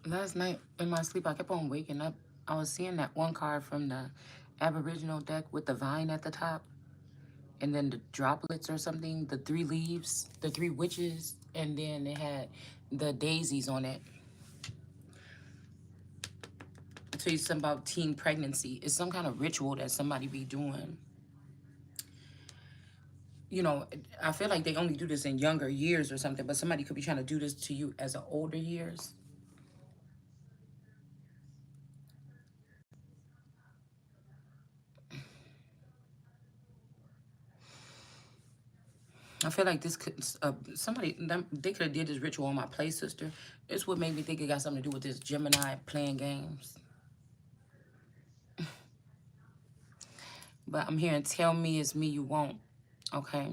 Last night in my sleep, I kept on waking up. I was seeing that one card from the Aboriginal deck with the vine at the top, and then the droplets or something, the three leaves, the three witches, and then it had the daisies on it. I tell you something about teen pregnancy. It's some kind of ritual that somebody be doing. You know, I feel like they only do this in younger years or something, but somebody could be trying to do this to you as an older years. I feel like this could they could have did this ritual on my play sister. It's what made me think it got something to do with this Gemini playing games. But I'm hearing tell me it's me you won't. Okay.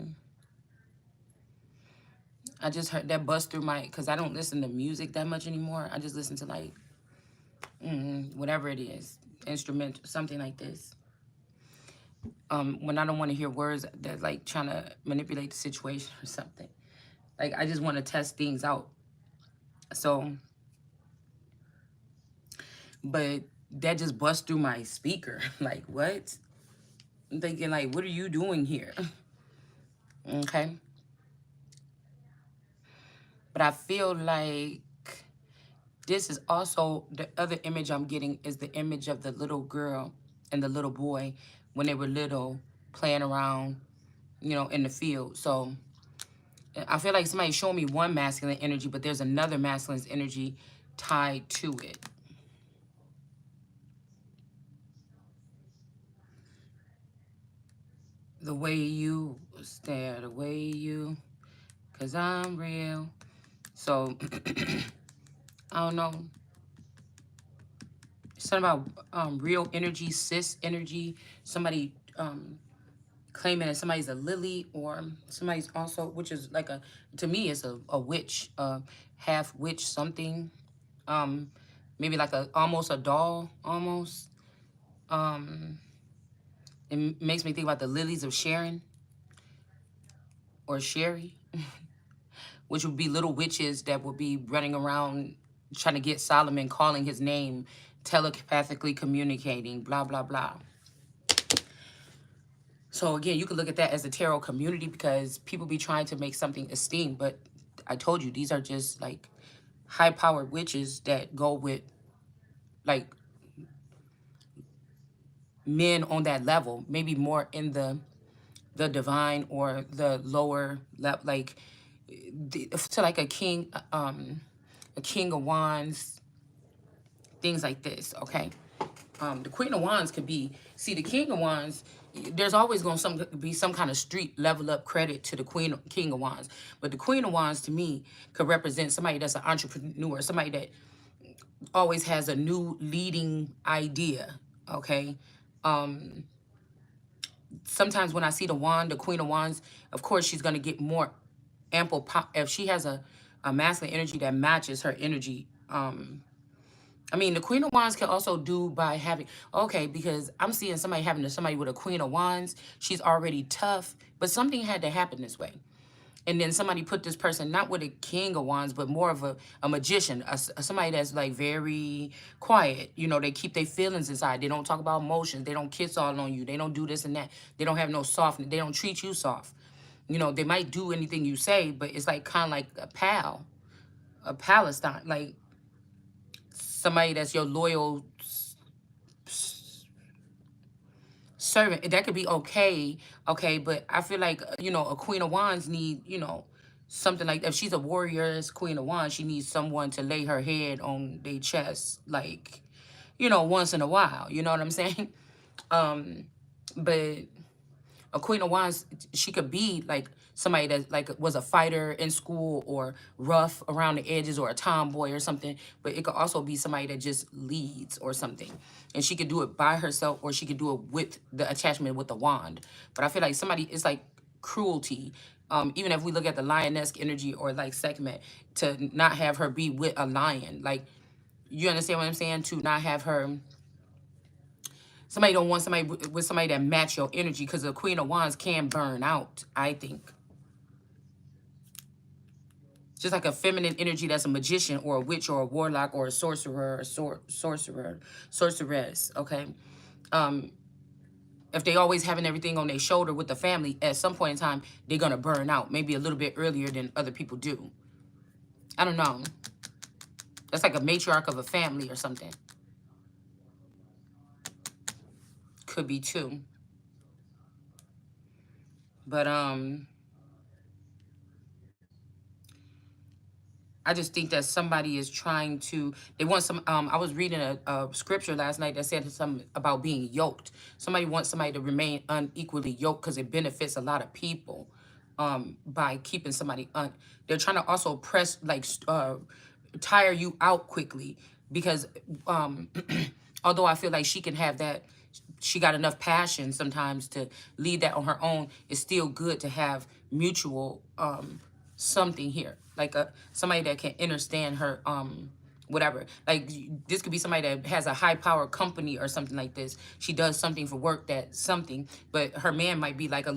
I just heard that bust through my because I don't listen to music that much anymore. I just listen to like whatever it is, instrument, something like this. When I don't want to hear words that like trying to manipulate the situation or something. Like I just want to test things out. So, but that just bust through my speaker. Like what? I'm thinking like, what are you doing here? Okay. But I feel like this is also the other image I'm getting is the image of the little girl and the little boy when they were little playing around, you know, in the field. So I feel like somebody's showing me one masculine energy, but there's another masculine energy tied to it. The way you stare, the way you, cause I'm real. So I don't know. Something about real energy, cis energy. Somebody claiming that somebody's a lily or somebody's also, which is like a, to me, it's a witch, half witch something. Um, maybe like a almost a doll, almost. Um, it makes me think about the lilies of Sharon or Sherry, which would be little witches that would be running around trying to get Solomon, calling his name, telepathically communicating, blah, blah, blah. So again, you can look at that as a tarot community because people be trying to make something esteemed. But I told you, these are just like high-powered witches that go with like men on that level, maybe more in the divine or the lower level, like to like a king of wands, things like this. Okay. The Queen of Wands could be, see, the King of Wands, there's always going to be some kind of street level up credit to the King of Wands. But the Queen of Wands, to me, could represent somebody that's an entrepreneur, somebody that always has a new leading idea, okay? Sometimes when I see the wand, the Queen of Wands, of course, she's going to get more ample power. If she has a masculine energy that matches her energy, I mean, the Queen of Wands can also do by having, okay, because I'm seeing somebody having somebody with a Queen of Wands. She's already tough, but something had to happen this way. And then somebody put this person, not with a King of Wands, but more of a magician, somebody that's like very quiet. You know, they keep their feelings inside. They don't talk about emotions. They don't kiss all on you. They don't do this and that. They don't have no softness. They don't treat you soft. You know, they might do anything you say, but it's like kind of like a pal, a Palestine, like somebody that's your loyal servant. That could be okay, okay, but I feel like, you know, a Queen of Wands need, you know, something like, if she's a warrior's Queen of Wands, she needs someone to lay her head on their chest, like, you know, once in a while, you know what I'm saying? But a Queen of Wands, she could be like somebody that like was a fighter in school or rough around the edges or a tomboy or something. But it could also be somebody that just leads or something. And she could do it by herself or she could do it with the attachment with the wand. But I feel like somebody, it's like cruelty. Even if we look at the lioness energy or like segment, to not have her be with a lion. Like, you understand what I'm saying? To not have her, somebody don't want somebody with somebody that match your energy, because the Queen of Wands can burn out, I think. Just like a feminine energy that's a magician or a witch or a warlock or a sorcerer or sorceress, okay? Um, if they always having everything on their shoulder with the family, at some point in time, they're going to burn out, maybe a little bit earlier than other people do. I don't know. That's like a matriarch of a family or something. Could be too. But I just think that somebody is trying to, they want some, I was reading a scripture last night that said something about being yoked. Somebody wants somebody to remain unequally yoked because it benefits a lot of people by keeping somebody, they're trying to also press, like, tire you out quickly because although I feel like she can have that, she got enough passion sometimes to lead that on her own, it's still good to have mutual something here, like somebody that can understand her whatever. Like, this could be somebody that has a high power company or something like this. She does something for work, that something, but her man might be like a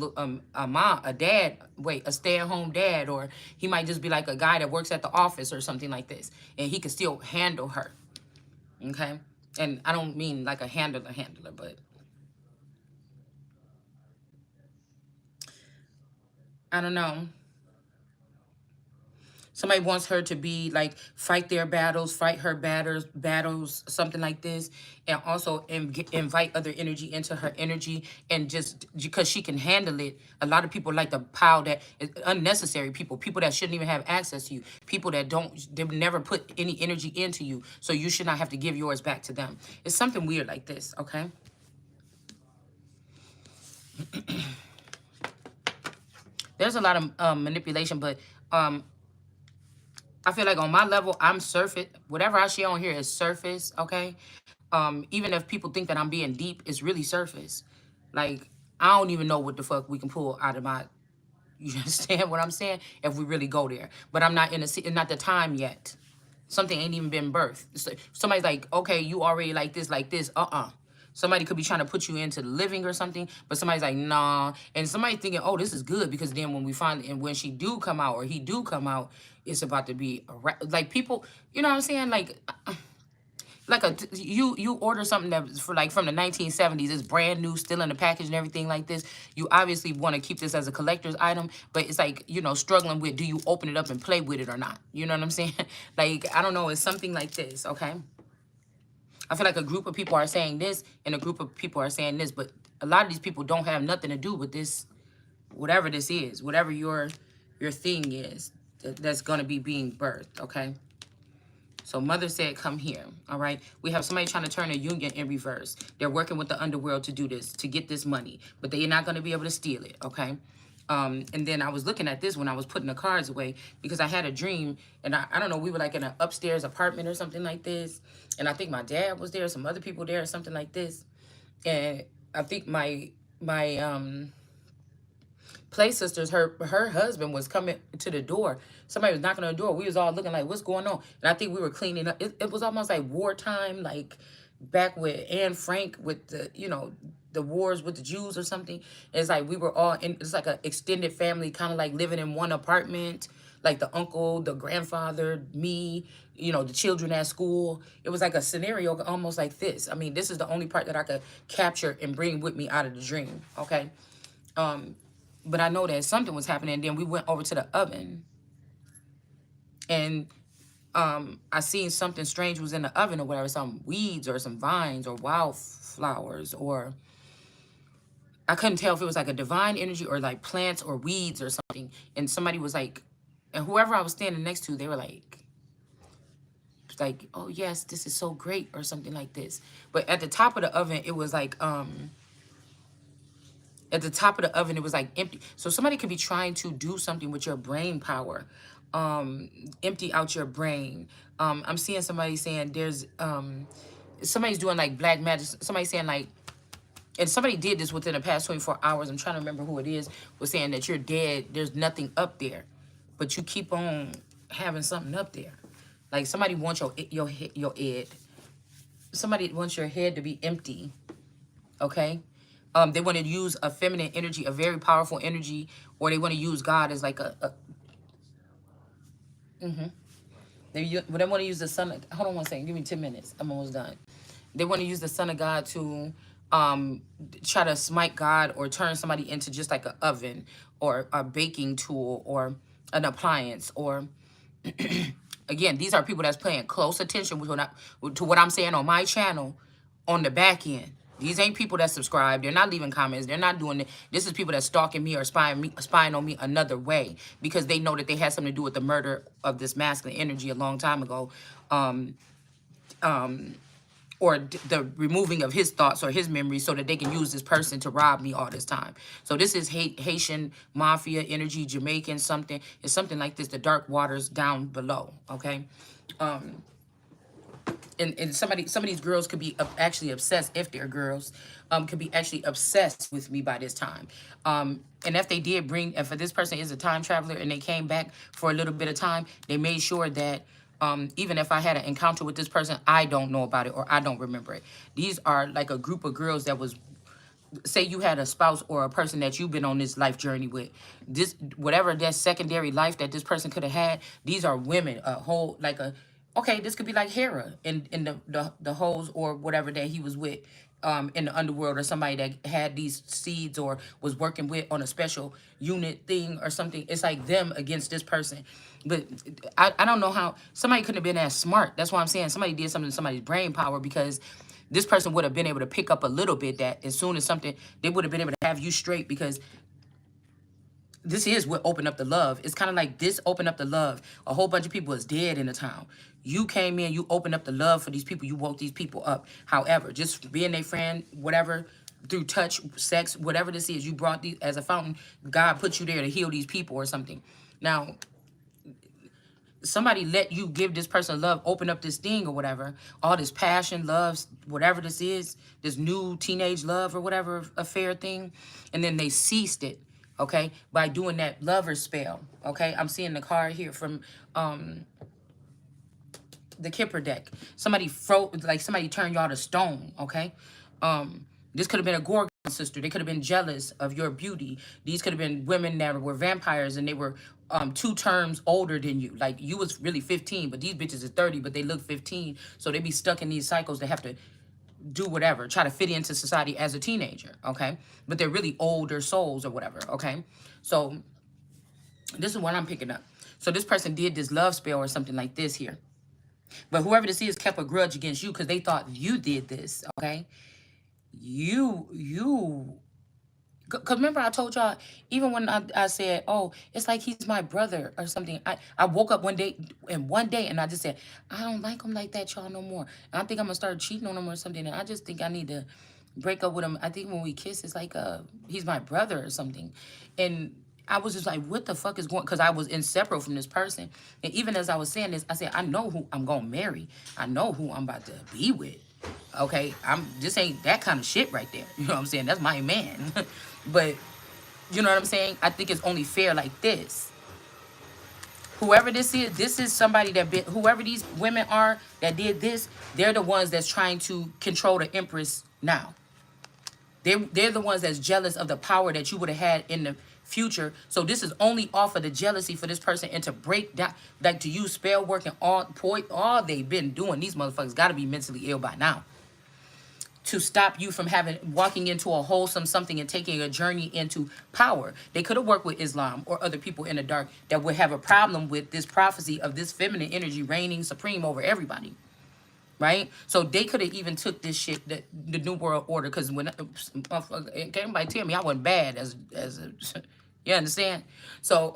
mom, a dad, wait, a stay-at-home dad, or he might just be like a guy that works at the office or something like this, and he can still handle her. Okay. And I don't mean like a handler, but I don't know. Somebody wants her to be like, fight their battles, fight her battles, something like this. And also invite other energy into her energy. And just because she can handle it, a lot of people like to pile that, unnecessary people that shouldn't even have access to you. People that they never put any energy into you. So you should not have to give yours back to them. It's something weird like this, okay? There's a lot of manipulation, but I feel like on my level, I'm surface. Whatever I share on here is surface, okay? Even if people think that I'm being deep, it's really surface. Like, I don't even know what the fuck we can pull out of my, you understand what I'm saying? If we really go there. But I'm not not the time yet. Something ain't even been birthed. Somebody's like, okay, you already like this, like this. Somebody could be trying to put you into the living or something, but somebody's like, nah. And somebody thinking, oh, this is good, because then when we find, and when she do come out or he do come out, it's about to be like, people, you know what I'm saying? Like you order something that for like from the 1970s, it's brand new, still in the package and everything like this. You obviously want to keep this as a collector's item, but it's like, struggling with, do you open it up and play with it or not? You know what I'm saying? Like, I don't know, it's something like this, okay? I feel like a group of people are saying this and a group of people are saying this, but a lot of these people don't have nothing to do with this, whatever this is, whatever your thing is that's going to be being birthed, okay? So mother said, come here, all right? We have somebody trying to turn a union in reverse. They're working with the underworld to do this, to get this money, but they're not going to be able to steal it, okay? And then I was looking at this when I was putting the cards away, because I had a dream, and I don't know, we were like in an upstairs apartment or something like this, and I think my dad was there, some other people there or something like this, and I think my play sisters, her husband was coming to the door. Somebody was knocking on the door. We was all looking like, what's going on? And I think we were cleaning up. It was almost like wartime, like back with Anne Frank with the, the wars with the Jews or something. It's like we were all in, it's like an extended family, kind of like living in one apartment, like the uncle, the grandfather, me, the children at school. It was like a scenario almost like this. I mean, this is the only part that I could capture and bring with me out of the dream, okay? But I know that something was happening. And then we went over to the oven, and I seen something strange was in the oven or whatever, some weeds or some vines or wildflowers, or I couldn't tell if it was like a divine energy or like plants or weeds or something. And somebody was like, and whoever I was standing next to, they were like, oh yes, this is so great or something like this. But at the top of the oven, it was like, at the top of the oven, it was like empty. So somebody could be trying to do something with your brain power, empty out your brain. I'm seeing somebody saying there's, somebody's doing like black magic. Somebody saying like, and somebody did this within the past 24 hours. I'm trying to remember who it is, was saying that you're dead. There's nothing up there, but you keep on having something up there. Like somebody wants your head. Somebody wants your head to be empty. Okay. They want to use a feminine energy, a very powerful energy, or they want to use God as like They want to use the son of, hold on one second, give me 10 minutes. I'm almost done. They want to use the son of God to try to smite God or turn somebody into just like an oven or a baking tool or an appliance or again, these are people that's paying close attention to what I'm saying on my channel on the back end. These ain't people that subscribe. They're not leaving comments. They're not doing it. This is people that stalking me or spying on me another way because they know that they had something to do with the murder of this masculine energy a long time ago. Or the removing of his thoughts or his memories so that they can use this person to rob me all this time. So this is Haitian mafia energy, Jamaican something. It's something like this, the dark waters down below, okay? And some of these girls could be actually obsessed, if they're girls, could be actually obsessed with me by this time. And if they did bring, if this person is a time traveler and they came back for a little bit of time, they made sure that even if I had an encounter with this person, I don't know about it or I don't remember it. These are like a group of girls that was, say you had a spouse or a person that you've been on this life journey with, this whatever that secondary life that this person could have had, these are women, a whole like a, okay, this could be like Hera in the hoes or whatever that he was with in the underworld, or somebody that had these seeds or was working with on a special unit thing or something. It's like them against this person. But I don't know how somebody couldn't have been as smart. That's why I'm saying somebody did something to somebody's brain power, because this person would have been able to pick up a little bit that as soon as something, they would have been able to have you straight, because this is what opened up the love. It's kind of like this opened up the love. A whole bunch of people is dead in the town. You came in, you opened up the love for these people. You woke these people up. However, just being their friend, whatever, through touch, sex, whatever this is, you brought these as a fountain. God put you there to heal these people or something. Now, somebody let you give this person love, open up this thing or whatever, all this passion, love, whatever this is, this new teenage love or whatever affair thing, and then they ceased it, okay, by doing that lover spell, okay? I'm seeing the card here from the Kipper deck. Somebody froze, like somebody turned y'all to stone, okay? This could have been a Gorgon sister. They could have been jealous of your beauty. These could have been women that were vampires and they were 2 terms older than you. Like you was really 15, but these bitches is 30, but they look 15. So they be stuck in these cycles. They have to do whatever, try to fit into society as a teenager, okay? But they're really older souls or whatever, okay? So this is what I'm picking up. So this person did this love spell or something like this here. But whoever this is kept a grudge against you because they thought you did this, okay? Because remember I told y'all, even when I said, oh, it's like he's my brother or something. I woke up one day and I just said, I don't like him like that, y'all, no more. And I think I'm going to start cheating on him or something. And I just think I need to break up with him. I think when we kiss, it's like he's my brother or something. And I was just like, what the fuck is going, because I was inseparable from this person. And even as I was saying this, I said, I know who I'm going to marry. I know who I'm about to be with. Okay, this ain't that kind of shit right there. You know what I'm saying? That's my man. But you know what I'm saying? I think it's only fair like this. Whoever this is somebody whoever these women are that did this, they're the ones that's trying to control the Empress now. They're the ones that's jealous of the power that you would have had in the future. So this is only off of the jealousy for this person, and to break down, like to use spell work and all they've been doing. These motherfuckers got to be mentally ill by now, to stop you from walking into a wholesome something and taking a journey into power. They could have worked with Islam or other people in the dark that would have a problem with this prophecy of this feminine energy reigning supreme over everybody. Right? So they could have even took this shit, the New World Order, because when can't anybody tell me I wasn't bad as a, you understand? So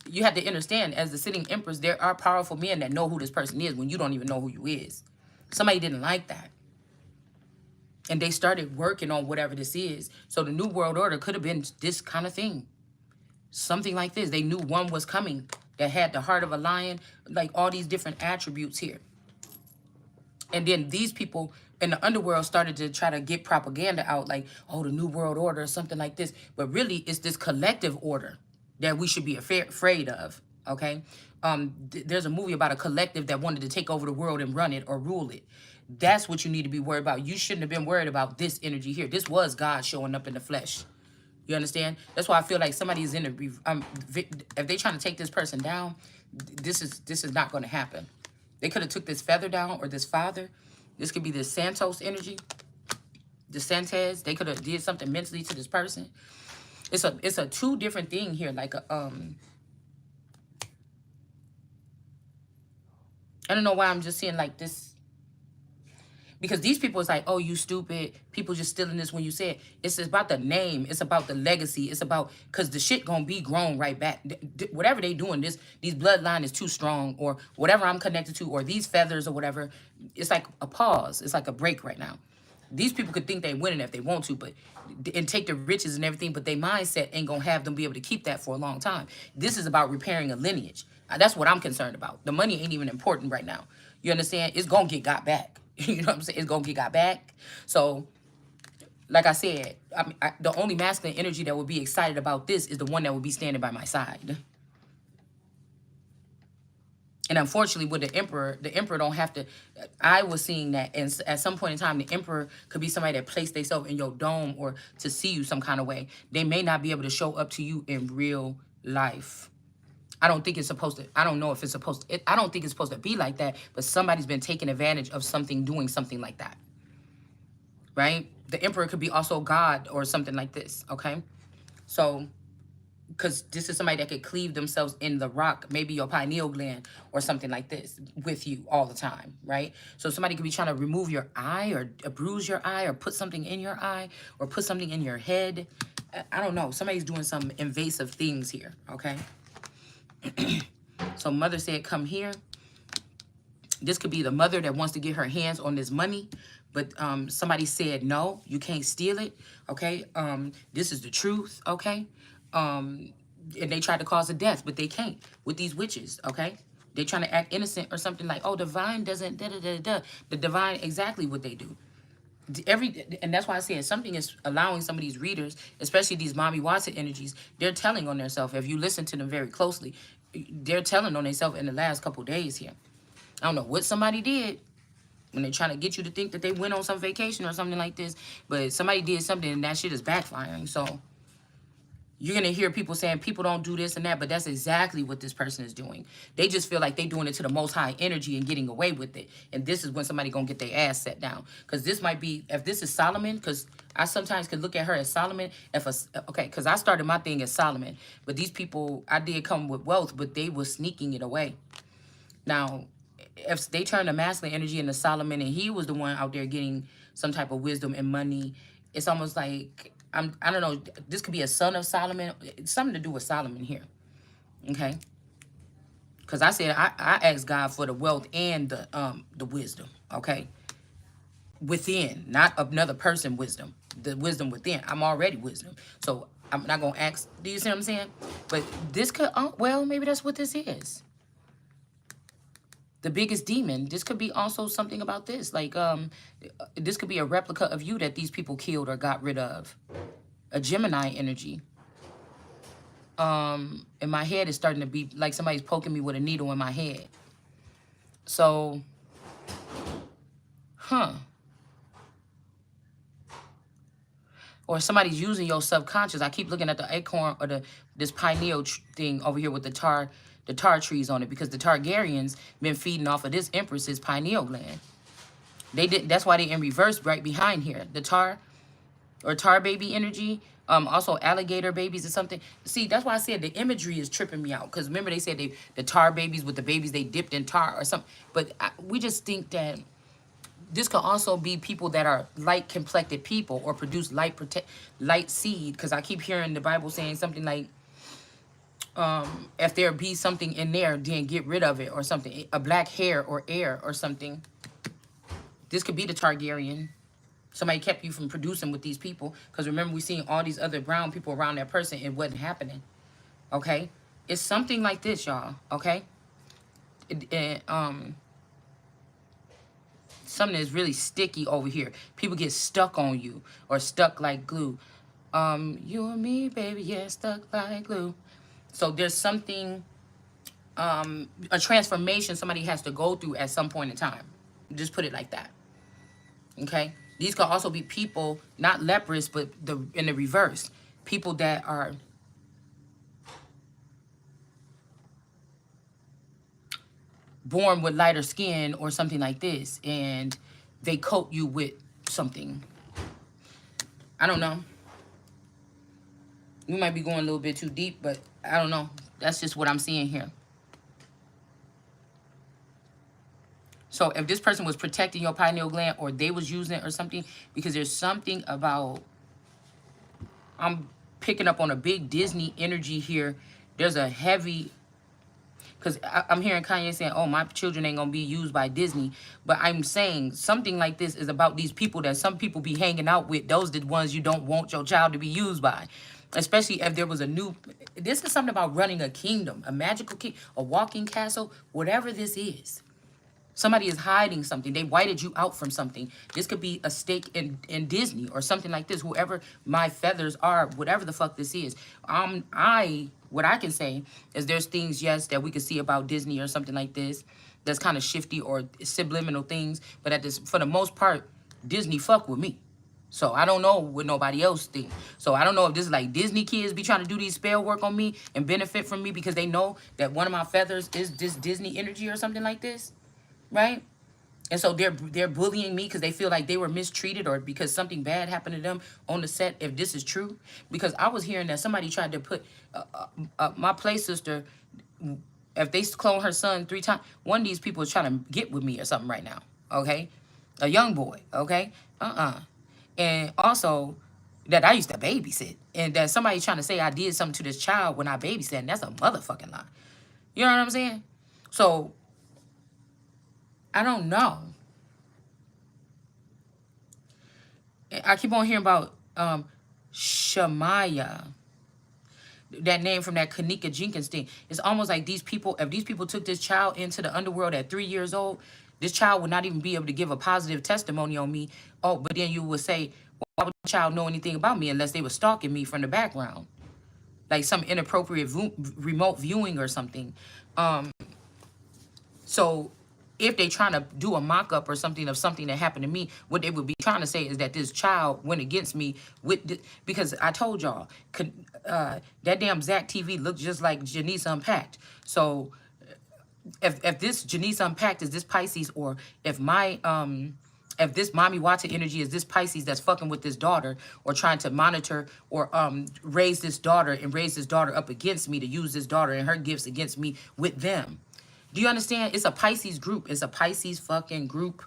you have to understand, as the sitting Empress, there are powerful men that know who this person is when you don't even know who you is. Somebody didn't like that, and they started working on whatever this is. So the New World Order could have been this kind of thing, something like this. They knew one was coming that had the heart of a lion, like all these different attributes here. And then these people in the underworld started to try to get propaganda out, like, oh, the New World Order or something like this. But really, it's this collective order that we should be afraid of, okay? There's a movie about a collective that wanted to take over the world and run it or rule it. That's what you need to be worried about. You shouldn't have been worried about this energy here. This was God showing up in the flesh. You understand? That's why I feel like somebody is in a if they trying to take this person down, this is not going to happen. They could have took this feather down, or this father. This could be the Santos energy, the Santes. They could have did something mentally to this person. It's a two different thing here. Like I don't know why I'm just seeing like this. Because these people is like, oh, you stupid. People just stealing this when you say it. It's about the name. It's about the legacy. It's about, because the shit gonna be grown right back. Whatever they doing, these bloodline is too strong, or whatever I'm connected to, or these feathers or whatever. It's like a pause. It's like a break right now. These people could think they winning if they want to, and take the riches and everything, but their mindset ain't gonna have them be able to keep that for a long time. This is about repairing a lineage. That's what I'm concerned about. The money ain't even important right now. You understand? It's gonna get got back. You know what I'm saying? It's gonna get got back. So, like I said, the only masculine energy that would be excited about this is the one that would be standing by my side. And unfortunately, with the emperor don't have to. I was seeing that, and at some point in time, the emperor could be somebody that placed themselves in your dome or to see you some kind of way. They may not be able to show up to you in real life. I don't think it's supposed to. I don't know if it's supposed to. I don't think it's supposed to be like that. But somebody's been taking advantage of something, doing something like that, right? The emperor could be also God or something like this. Okay, so. Because this is somebody that could cleave themselves in the rock, maybe your pineal gland or something like this with you all the time, right? So somebody could be trying to remove your eye or bruise your eye or put something in your eye or put something in your head. I don't know. Somebody's doing some invasive things here, okay? So mother said, come here. This could be the mother that wants to get her hands on this money, but somebody said, no, you can't steal it, okay? This is the truth, okay? And they tried to cause a death, but they can't with these witches, okay? They trying to act innocent or something like, oh, divine doesn't da-da-da-da. The divine, exactly what they do. And that's why I said something is allowing some of these readers, especially these Mommy Watson energies, they're telling on themselves. If you listen to them very closely, they're telling on themselves in the last couple of days here. I don't know what somebody did when they're trying to get you to think that they went on some vacation or something like this, but somebody did something and that shit is backfiring. So you're going to hear people saying people don't do this and that, but that's exactly what this person is doing. They just feel like they're doing it to the most high energy and getting away with it. And this is when somebody going to get their ass set down. Because this might be, if this is Solomon, because I sometimes could look at her as Solomon. Okay, because I started my thing as Solomon. But these people, I did come with wealth, but they were sneaking it away. Now, if they turn the masculine energy into Solomon and he was the one out there getting some type of wisdom and money, it's almost like, I don't know, this could be a son of Solomon. It's something to do with Solomon here, okay? Because I said I asked God for the wealth and the wisdom, okay? Within, not another person wisdom. The wisdom within. I'm already wisdom. So I'm not going to ask, do you see what I'm saying? But this could, well, maybe that's what this is. The biggest demon. This could be also something about this. Like, this could be a replica of you that these people killed or got rid of. A Gemini energy. And my head is starting to be like somebody's poking me with a needle in my head. So, or somebody's using your subconscious. I keep looking at the acorn or this pineal thing over here with the tar trees on it, because the Targaryens been feeding off of this empress's pineal gland. They did. That's why they in reverse right behind here. The tar baby energy. Also alligator babies or something. See, that's why I said the imagery is tripping me out. Because remember they said the tar babies with the babies they dipped in tar or something. But we just think that this could also be people that are light complected people or produce light seed. Because I keep hearing the Bible saying something like, if there be something in there, then get rid of it or something. A black hair or air or something. This could be the Targaryen. Somebody kept you from producing with these people. Because remember, we seen all these other brown people around that person. It wasn't happening. Okay? It's something like this, y'all. Okay? Something is really sticky over here. People get stuck on you. Or stuck like glue. You and me, baby, yeah, stuck like glue. So there's something, a transformation somebody has to go through at some point in time. Just put it like that. Okay? These could also be people, not leprous, but in the reverse. people that are born with lighter skin or something like this, and they coat you with something. I don't know. We might be going a little bit too deep, but I don't know. That's just what I'm seeing here. So if this person was protecting your pineal gland, or they was using it or something, because there's something about, I'm picking up on a big Disney energy here. There's a heavy, because I'm hearing Kanye saying, oh, my children ain't going to be used by Disney. But I'm saying something like this is about these people that some people be hanging out with. Those are the ones you don't want your child to be used by. Especially if there was a new, this is something about running a kingdom, a magical king, a walking castle, whatever this is. Somebody is hiding something. They whited you out from something. This could be a stake in Disney or something like this. Whoever my feathers are, whatever the fuck this is. What I can say is there's things, yes, that we could see about Disney or something like this that's kind of shifty or subliminal things. But at this, for the most part, Disney fuck with me. So I don't know what nobody else think. So I don't know if this is like Disney kids be trying to do these spell work on me and benefit from me because they know that one of my feathers is this Disney energy or something like this. Right? And so they're bullying me because they feel like they were mistreated or because something bad happened to them on the set, if this is true. Because I was hearing that somebody tried to put my play sister, if they clone her son 3 times, one of these people is trying to get with me or something right now. Okay? A young boy. Okay? And also that I used to babysit. And that somebody trying to say I did something to this child when I babysat. And that's a motherfucking lie. You know what I'm saying? So I don't know. I keep on hearing about Shamaya. That name from that Kanika Jenkins thing. It's almost like these people, if these people took this child into the underworld at 3 years old, this child would not even be able to give a positive testimony on me. Oh, but then you would say, well, why would the child know anything about me unless they were stalking me from the background? Like some inappropriate remote viewing or something. So if they trying to do a mock-up or something of something that happened to me, what they would be trying to say is that this child went against me with because I told y'all, that damn Zach TV looked just like Janice Unpacked. So if this Janice Unpacked is this Pisces, or if my if this Mommy Watson energy is this Pisces that's fucking with this daughter or trying to monitor or raise this daughter and raise this daughter up against me to use this daughter and her gifts against me with them. Do you understand? It's a Pisces group. It's a Pisces fucking group.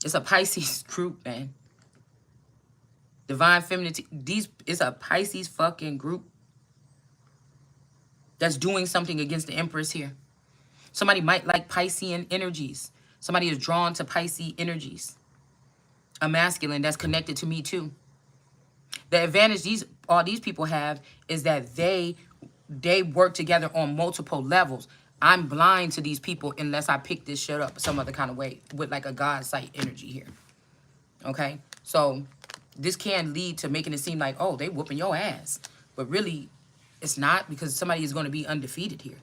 It's a Pisces group, man. Divine femininity. It's a Pisces fucking group that's doing something against the Empress here. Somebody might like Piscean energies. Somebody is drawn to Pisces energies. A masculine that's connected to me too. The advantage all these people have is that they work together on multiple levels. I'm blind to these people unless I pick this shit up some other kind of way with like a God sight energy here. Okay? So this can lead to making it seem like, oh, they whooping your ass. But really, it's not, because somebody is going to be undefeated here.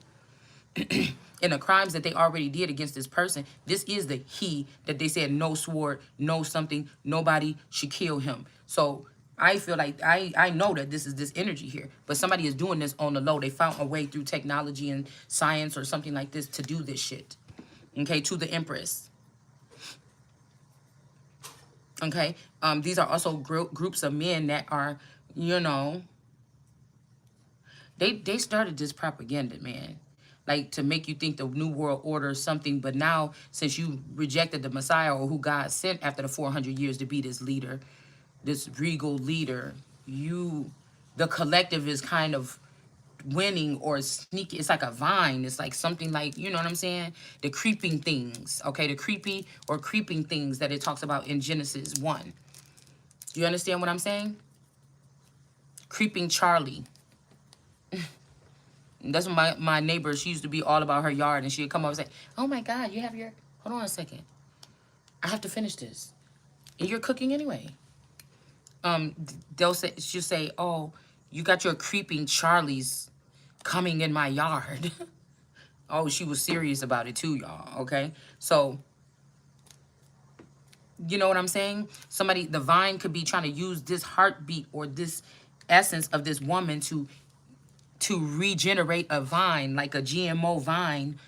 In the crimes that they already did against this person, this is the he that they said no sword, no something, nobody should kill him. So I feel like I know that this is this energy here, but somebody is doing this on the low. They found a way through technology and science or something like this to do this shit. Okay, to the Empress. Okay, these are also groups of men that are, you know, they started this propaganda, man. Like to make you think the New World Order is something, but now since you rejected the Messiah or who God sent after the 400 years to be this leader, this regal leader, the collective is kind of winning or sneaky. It's like a vine. It's like something like, you know what I'm saying? The creeping things, okay? The creepy or creeping things that it talks about in Genesis 1. Do you understand what I'm saying? Creeping Charlie. That's what my neighbor, she used to be all about her yard, and she'd come up and say, oh my God, you have your, hold on a second. I have to finish this. And you're cooking anyway. She'll say, oh, you got your creeping Charlies coming in my yard. Oh, she was serious about it too, y'all, okay? So, you know what I'm saying? The vine could be trying to use this heartbeat or this essence of this woman to regenerate a vine, like a GMO vine.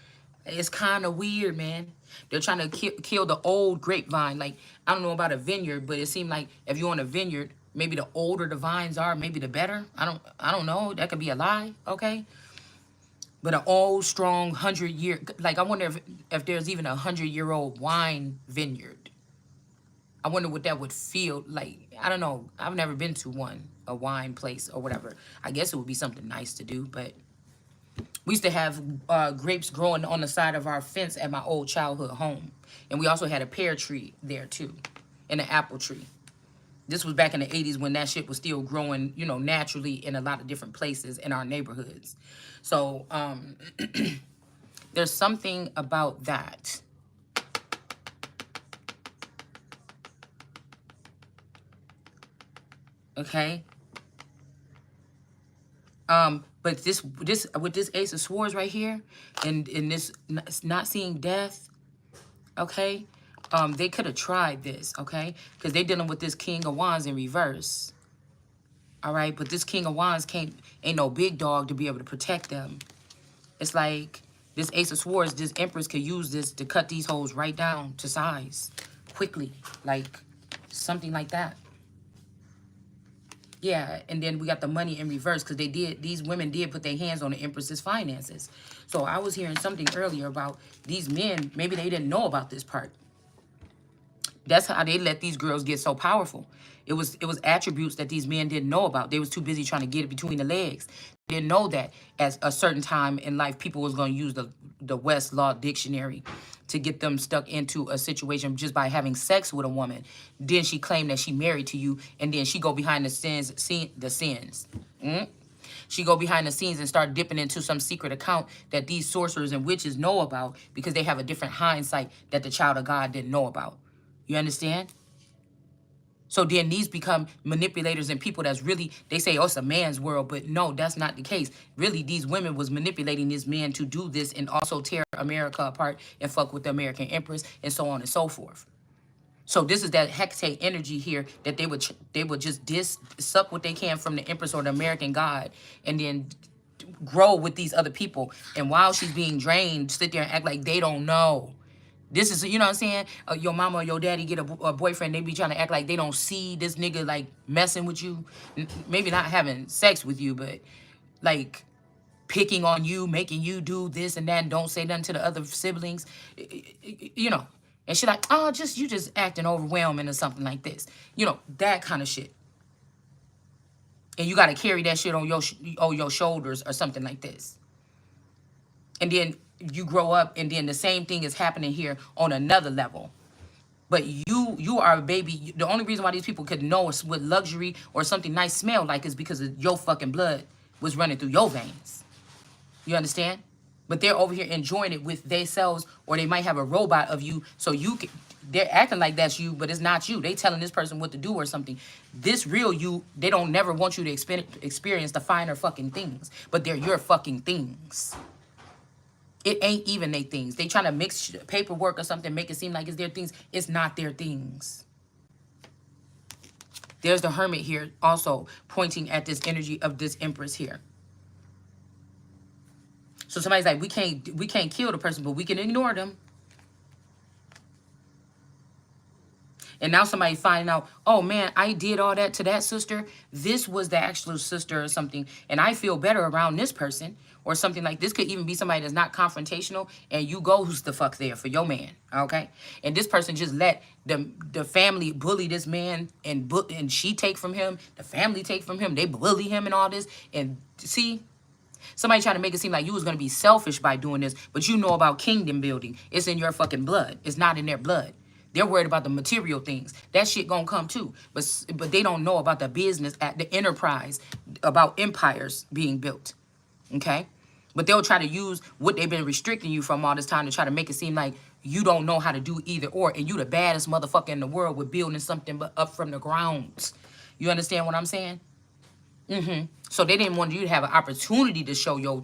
It's kind of weird, man. They're trying to kill the old grapevine. Like, I don't know about a vineyard, but it seemed like if you're on a vineyard, maybe the older the vines are, maybe the better. I don't know. That could be a lie, okay? But an old, strong 100-year, like, I wonder if there's even a 100-year-old wine vineyard. I wonder what that would feel like. I don't know. I've never been to one, a wine place or whatever. I guess it would be something nice to do, but we used to have grapes growing on the side of our fence at my old childhood home. And we also had a pear tree there too, and an apple tree. This was back in the 80s when that shit was still growing, you know, naturally in a lot of different places in our neighborhoods. So there's something about that. Okay. But this with this Ace of Swords right here, and this not seeing death, okay, they could have tried this, okay, because they're dealing with this King of Wands in reverse. All right, but this King of Wands ain't no big dog to be able to protect them. It's like this Ace of Swords, this Empress could use this to cut these holes right down to size quickly, like something like that. Yeah, and then we got the money in reverse because these women did put their hands on the Empress's finances. So I was hearing something earlier about these men, maybe they didn't know about this part. That's how they let these girls get so powerful. It was attributes that these men didn't know about. They was too busy trying to get it between the legs. They didn't know that at a certain time in life, people was going to use the Westlaw Dictionary to get them stuck into a situation just by having sex with a woman. Then she claimed that she married to you, and then she go behind the scenes. She go behind the scenes and start dipping into some secret account that these sorcerers and witches know about because they have a different hindsight that the child of God didn't know about. You understand? So then these become manipulators and people that's really, they say, oh, it's a man's world. But no, that's not the case. Really, these women was manipulating this man to do this and also tear America apart and fuck with the American Empress and so on and so forth. So this is that Hecate energy here that they would just suck what they can from the Empress or the American God and then grow with these other people. And while she's being drained, sit there and act like they don't know. This is, you know what I'm saying? Your mama or your daddy get a boyfriend, they be trying to act like they don't see this nigga, like, messing with you. Maybe not having sex with you, but, like, picking on you, making you do this and that, and don't say nothing to the other siblings. You know. And she like, oh, you just acting overwhelming or something like this. You know, that kind of shit. And you got to carry that shit on your shoulders or something like this. And then you grow up and then the same thing is happening here on another level. But you are a baby. The only reason why these people could know what luxury or something nice smell like is because of your fucking blood was running through your veins. You understand? But they're over here enjoying it with themselves, or they might have a robot of you. So they're acting like that's you, but it's not you. They telling this person what to do or something. This real you, they don't never want you to experience the finer fucking things. But they're your fucking things. It ain't even their things. They trying to mix paperwork or something, make it seem like it's their things. It's not their things. There's the Hermit here also pointing at this energy of this Empress here. So somebody's like, we can't kill the person, but we can ignore them. And now somebody finding out, oh man, I did all that to that sister. This was the actual sister or something. And I feel better around this person or something like this. Could even be somebody that's not confrontational. And you go, who's the fuck there for your man. Okay. And this person just let the family bully this man and she take from him. The family take from him. They bully him and all this. And see, somebody trying to make it seem like you was going to be selfish by doing this. But you know about kingdom building. It's in your fucking blood. It's not in their blood. They're worried about the material things. That shit gonna come too. But they don't know about the business, at the enterprise, about empires being built. Okay? But they'll try to use what they've been restricting you from all this time to try to make it seem like you don't know how to do either or. And you the baddest motherfucker in the world with building something but up from the grounds. You understand what I'm saying? So they didn't want you to have an opportunity to show your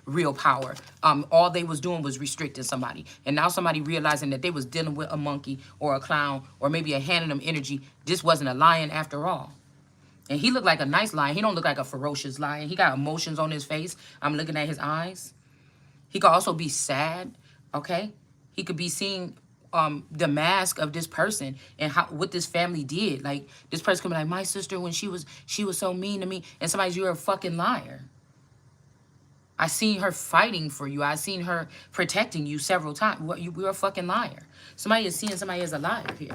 real power. All they was doing was restricting somebody. And now somebody realizing that they was dealing with a monkey or a clown or maybe a hand in them energy. This wasn't a lion after all. And he looked like a nice lion. He don't look like a ferocious lion. He got emotions on his face. I'm looking at his eyes. He could also be sad, okay? He could be seeing the mask of this person and how what this family did. Like, this person could be like, my sister, when she was so mean to me. And somebody's, you're a fucking liar. I seen her fighting for you. I seen her protecting you several times. You're a fucking liar. Somebody is seeing somebody as a liar here.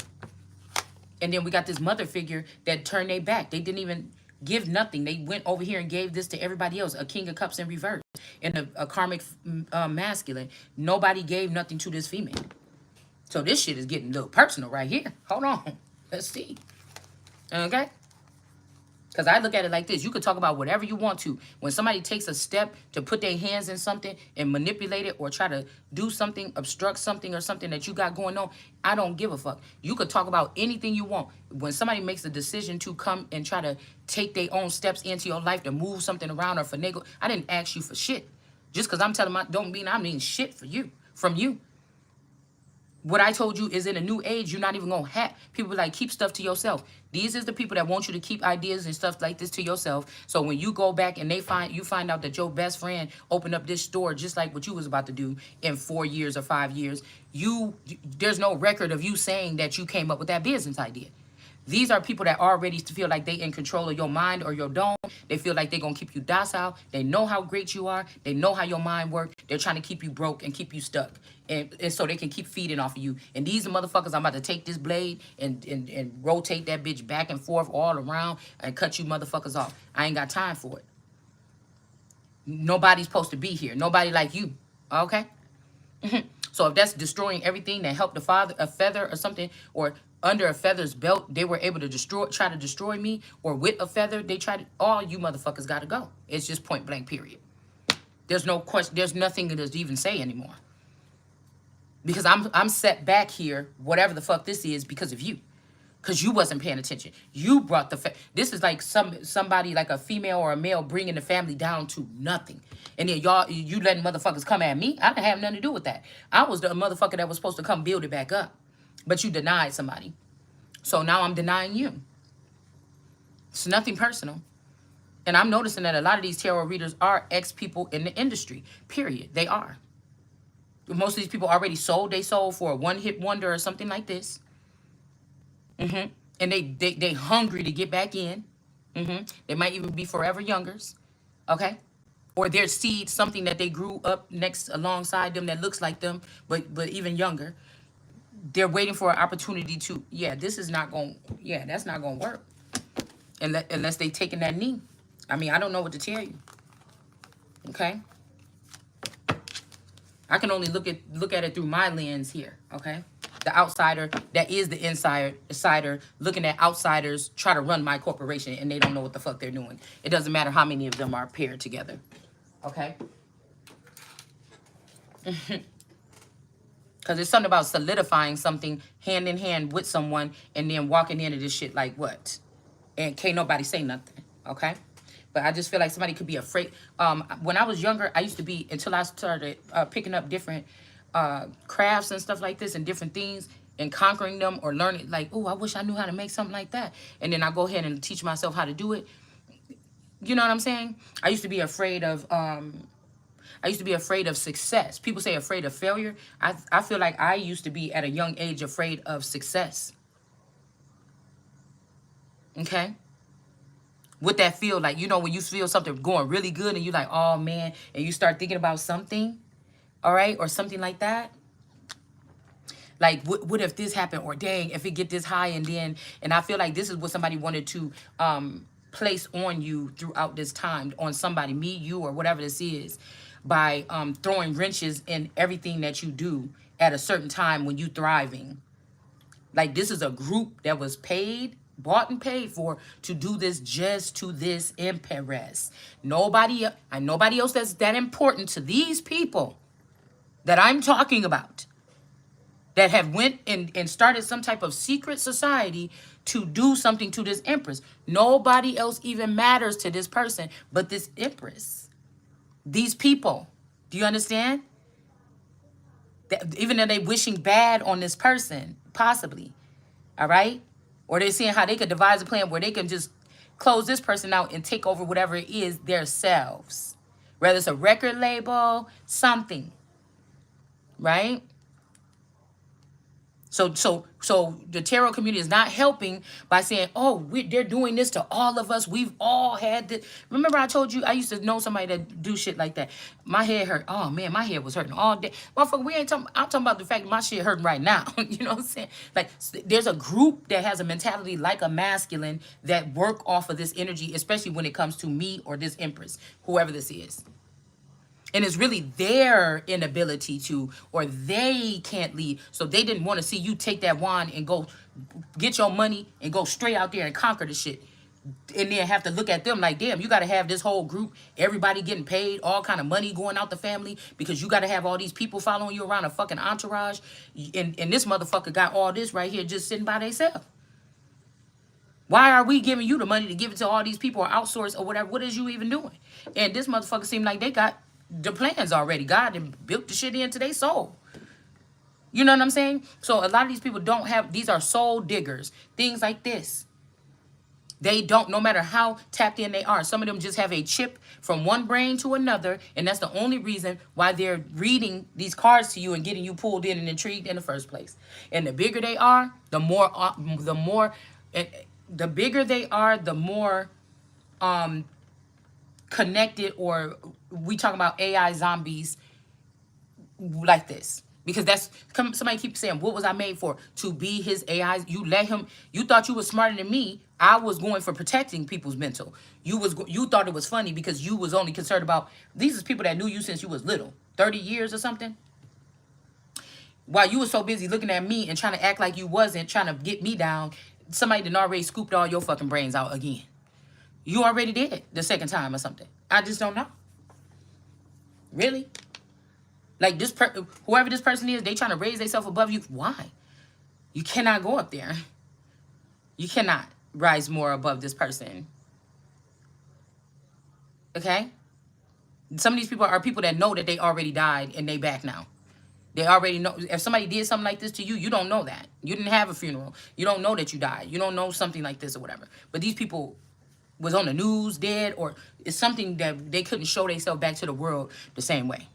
And then we got this mother figure that turned their back. They didn't even give nothing. They went over here and gave this to everybody else. A King of Cups in reverse. And a karmic masculine. Nobody gave nothing to this female. So this shit is getting a little personal right here. Hold on. Let's see. Okay? Because I look at it like this. You could talk about whatever you want to. When somebody takes a step to put their hands in something and manipulate it or try to do something, obstruct something or something that you got going on, I don't give a fuck. You could talk about anything you want. When somebody makes a decision to come and try to take their own steps into your life to move something around or finagle, I didn't ask you for shit. Just because I'm telling my, don't mean I mean shit for you, from you. What I told you is in a new age, you're not even going to have. People be like, keep stuff to yourself. These is the people that want you to keep ideas and stuff like this to yourself. So when you go back and you find out that your best friend opened up this store just like what you was about to do in 4 years or 5 years, there's no record of you saying that you came up with that business idea. These are people that already feel like they in control of your mind or your dome. They feel like they're going to keep you docile. They know how great you are. They know how your mind works. They're trying to keep you broke and keep you stuck. And so they can keep feeding off of you. And these motherfuckers, I'm about to take this blade and rotate that bitch back and forth all around and cut you motherfuckers off. I ain't got time for it. Nobody's supposed to be here. Nobody like you. Okay? So if that's destroying everything that helped a feather or something, or under a feather's belt, they were able to try to destroy me, or with a feather, all you motherfuckers got to go. It's just point blank, period. There's no question. There's nothing to even say anymore. Because I'm set back here, whatever the fuck this is, because of you. Because you wasn't paying attention. You brought this is like somebody, like a female or a male, bringing the family down to nothing. And then you letting motherfuckers come at me. I didn't have nothing to do with that. I was the motherfucker that was supposed to come build it back up. But you denied somebody. So now I'm denying you. It's nothing personal. And I'm noticing that a lot of these tarot readers are ex-people in the industry. Period. They are. Most of these people already sold. They sold for a one-hit wonder or something like this. And they hungry to get back in. They might even be forever youngers. Okay? Or their seed, something that they grew up alongside them that looks like them, but even younger. They're waiting for an opportunity to, that's not going to work. Unless they taking that knee. I mean, I don't know what to tell you. Okay? I can only look at it through my lens here, okay? The outsider that is the insider looking at outsiders try to run my corporation and they don't know what the fuck they're doing. It doesn't matter how many of them are paired together, okay? Because it's something about solidifying something hand in hand with someone and then walking into this shit like what? And can't nobody say nothing, okay? But I just feel like somebody could be afraid. When I was younger, I used to be, until I started picking up different crafts and stuff like this and different things and conquering them or learning, like, oh, I wish I knew how to make something like that. And then I go ahead and teach myself how to do it. You know what I'm saying? I used to be afraid of success. People say afraid of failure. I feel like I used to be at a young age afraid of success. Okay? What that feel like, when you feel something going really good and you're like, oh man, and you start thinking about something, all right, or something like that. Like, what if this happened, or dang, if it get this high, and I feel like this is what somebody wanted to place on you throughout this time, on somebody, me, you, or whatever this is, by throwing wrenches in everything that you do at a certain time when you thriving. Like, this is a group that was bought and paid for to do this just to this empress. Nobody else that's that important to these people that I'm talking about, that have went and started some type of secret society to do something to this empress. Nobody else even matters to this person but this empress. These people. Do you understand? That even though they wishing bad on this person, possibly. All right? Or they're seeing how they could devise a plan where they can just close this person out and take over whatever it is themselves. Whether it's a record label, something, right? So the tarot community is not helping by saying, oh, they're doing this to all of us. We've all had this. Remember I told you I used to know somebody that do shit like that. My head hurt. Oh, man, my head was hurting all day. Motherfucker, I'm talking about the fact that my shit hurting right now. You know what I'm saying? Like, there's a group that has a mentality like a masculine that work off of this energy, especially when it comes to me or this empress, whoever this is. And it's really their inability to, or they can't lead. So they didn't want to see you take that wand and go get your money and go straight out there and conquer the shit. And then have to look at them like, damn, you got to have this whole group, everybody getting paid, all kind of money going out the family because you got to have all these people following you around, a fucking entourage. And this motherfucker got all this right here just sitting by themselves. Why are we giving you the money to give it to all these people or outsource or whatever? What is you even doing? And this motherfucker seemed like they got the plans already. God built the shit into their soul. You know what I'm saying? So a lot of these people don't have, these are soul diggers. Things like this. They don't, no matter how tapped in they are. Some of them just have a chip from one brain to another. And that's the only reason why they're reading these cards to you and getting you pulled in and intrigued in the first place. And the bigger they are, the bigger they are, the more connected, or we talk about AI zombies like this. Because that's, somebody keeps saying, what was I made for? To be his AI. You let him, you thought you were smarter than me. I was going for protecting people's mental. You thought it was funny because you was only concerned about, these is people that knew you since you was little, 30 years or something. While you were so busy looking at me and trying to act like you wasn't, trying to get me down, somebody done already scooped all your fucking brains out again. You already did it the second time or something. I just don't know. Really? Like this, whoever this person is, they trying to raise themselves above you. Why? You cannot go up there. You cannot rise more above this person. Okay? Some of these people are people that know that they already died and they back now. They already know. If somebody did something like this to you, you don't know that. You didn't have a funeral. You don't know that you died. You don't know something like this or whatever. But these people was on the news dead, or it's something that they couldn't show themselves back to the world the same way.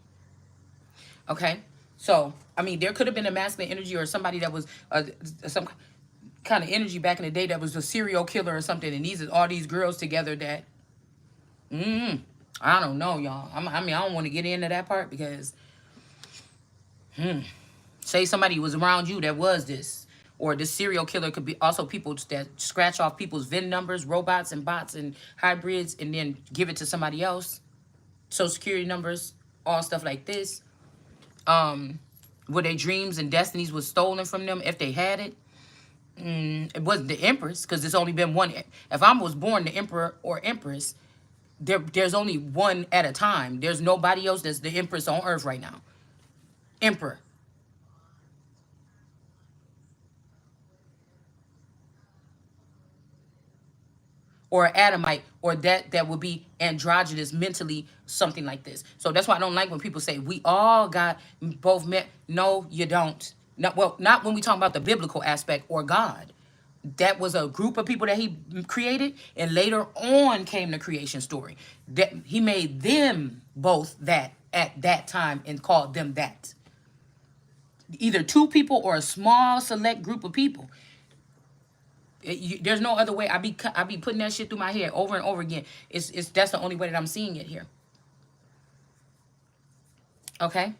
Okay? So, I mean, there could have been a masculine energy or somebody that was some kind of energy back in the day that was a serial killer or something. And these are all these girls together that, I don't know, y'all. I mean, I don't want to get into that part because, say somebody was around you that was this. Or this serial killer could be also people that scratch off people's VIN numbers, robots and bots and hybrids, and then give it to somebody else. Social security numbers, all stuff like this. Where their dreams and destinies was stolen from them if they had it. It wasn't the Empress, because there's only been one. If I was born the Emperor or Empress, there's only one at a time. There's nobody else that's the Empress on Earth right now. Emperor. Or Adamite, or that would be androgynous mentally, something like this. So that's why I don't like when people say we all got both men. No, you don't. Not when we talk about the biblical aspect or God. That was a group of people that he created, and later on came the creation story. That he made them both that at that time and called them that. Either two people or a small select group of people. There's no other way. I be putting that shit through my head over and over again. It's that's the only way that I'm seeing it here. Okay.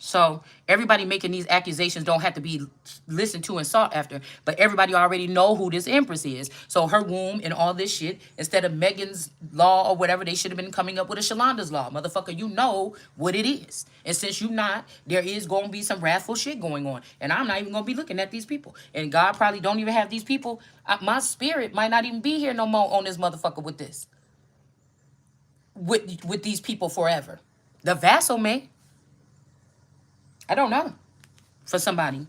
So everybody making these accusations don't have to be listened to and sought after, but everybody already know who this Empress is. So her womb and all this shit, instead of Megan's law or whatever, they should have been coming up with a Shalanda's law. Motherfucker, you know what it is. And since you not, there is going to be some wrathful shit going on. And I'm not even going to be looking at these people. And God probably don't even have these people. My spirit might not even be here no more on this motherfucker with this. With these people forever. The vassal may. I don't know. For somebody.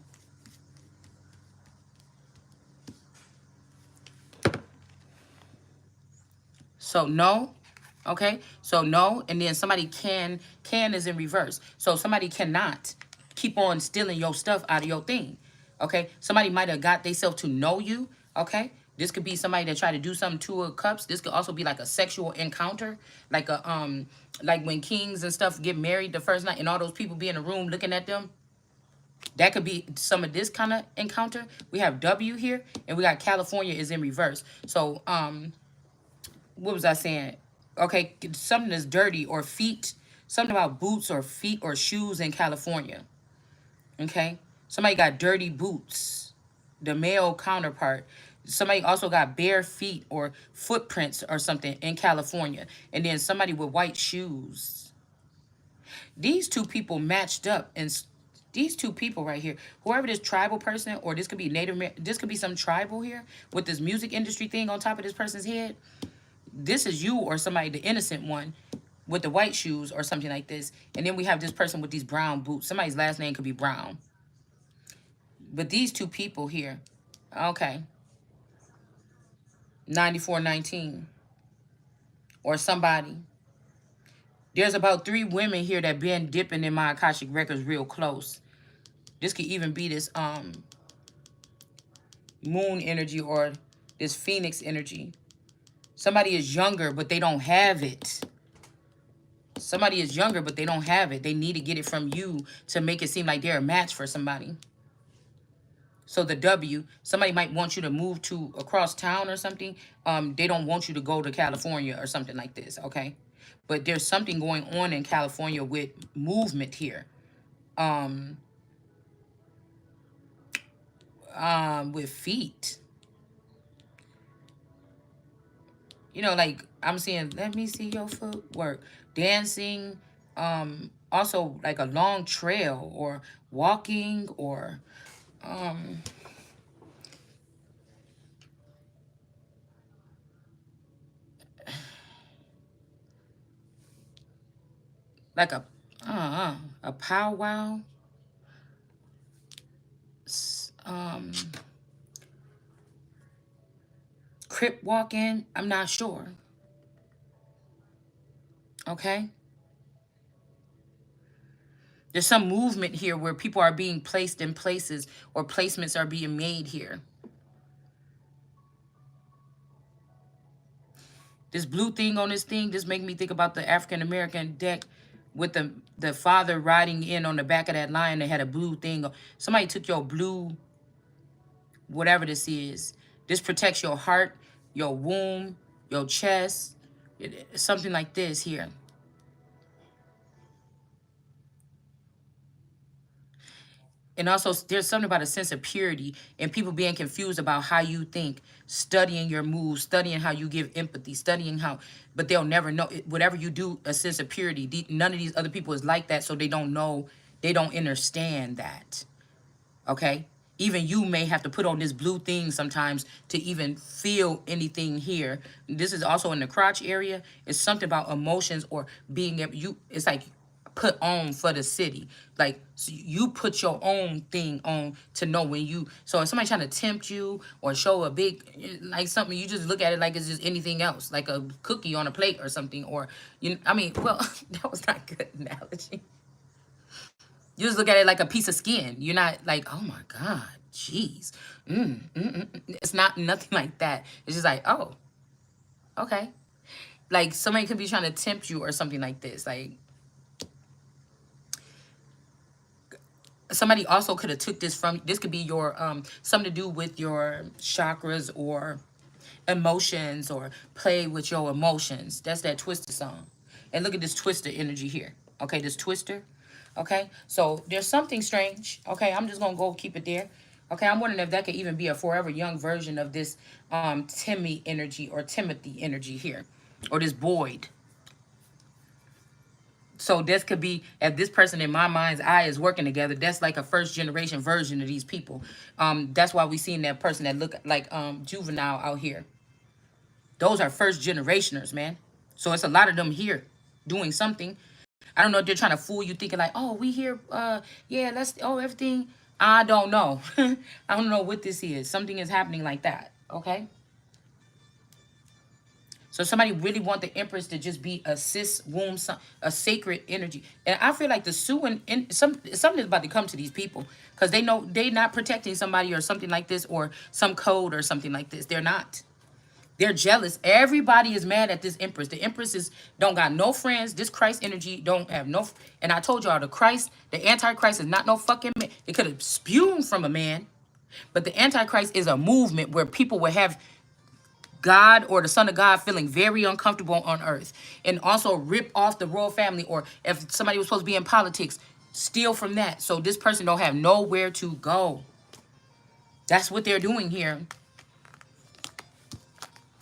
So no. Okay. So no. And then somebody can is in reverse. So somebody cannot keep on stealing your stuff out of your thing. Okay, somebody might have got themselves to know you. Okay, this could be somebody that tried to do something to a cups. This could also be like a sexual encounter, like when kings and stuff get married the first night, and all those people be in a room looking at them. That could be some of this kind of encounter. We have W here, and we got California is in reverse. So, what was I saying? Okay, something that's dirty or feet, something about boots or feet or shoes in California. Okay, somebody got dirty boots, the male counterpart. Somebody also got bare feet or footprints or something in California. And then somebody with white shoes. These two people matched up, and these two people right here, whoever this tribal person, or this could be this could be some tribal here with this music industry thing on top of this person's head. This is you or somebody, the innocent one with the white shoes or something like this. And then we have this person with these brown boots. Somebody's last name could be Brown. But these two people here, okay, 9419 or somebody. There's about 3 women here that been dipping in my Akashic records real close. This could even be this moon energy or this phoenix energy. Somebody is younger, but they don't have it. Somebody is younger, but they don't have it. They need to get it from you to make it seem like they're a match for somebody. So the W, somebody might want you to move to across town or something. They don't want you to go to California or something like this, okay? But there's something going on in California with movement here. With feet. You know, like I'm seeing, let me see your footwork. Dancing, also like a long trail or walking or like a powwow. Crip walking, I'm not sure. Okay? There's some movement here where people are being placed in places or placements are being made here. This blue thing on this thing, this make me think about the African American deck with the father riding in on the back of that lion. They had a blue thing. Somebody took your blue, whatever this is. This protects your heart, your womb, your chest, something like this here. And also, there's something about a sense of purity and people being confused about how you think, studying your moves, studying how you give empathy, studying how, but they'll never know. Whatever you do, a sense of purity. None of these other people is like that, so they don't know, they don't understand that. Okay? Even you may have to put on this blue thing sometimes to even feel anything here. This is also in the crotch area. It's something about emotions or being you. It's like put on for the city. Like so you put your own thing on to know when you. So if somebody trying to tempt you or show a big like something, you just look at it like it's just anything else, like a cookie on a plate or something. Or you. I mean, well, that was not a good analogy. You just look at it like a piece of skin. You're not like, oh my God, jeez. It's not nothing like that. It's just like, oh, okay. Like somebody could be trying to tempt you or something like this. Like somebody also could have took this from, this could be your, something to do with your chakras or emotions or play with your emotions. That's that Twister song. And look at this Twister energy here. Okay, this Twister. Okay, so there's something strange. Okay, I'm just gonna go keep it there. Okay, I'm wondering if that could even be a forever young version of this Timmy energy or Timothy energy here, or this Boyd. So this could be, if this person in my mind's eye is working together, that's like a first generation version of these people. That's why we seen that person that look like Juvenile out here. Those are first generationers, man. So it's a lot of them here doing something. I don't know if they're trying to fool you thinking like, oh, we here, yeah, let's, oh, everything. I don't know. I don't know what this is. Something is happening like that, okay? So somebody really want the Empress to just be a cis womb, a sacred energy. And I feel like the suing, something is about to come to these people because they know they not protecting somebody or something like this or some code or something like this. They're not. They're jealous. Everybody is mad at this Empress. The Empress is don't got no friends. This Christ energy don't have no. And I told y'all the Antichrist is not no fucking man. It could have spewed from a man, but the Antichrist is a movement where people will have God or the Son of God feeling very uncomfortable on earth and also rip off the royal family, or if somebody was supposed to be in politics, steal from that. So this person don't have nowhere to go. That's what they're doing here.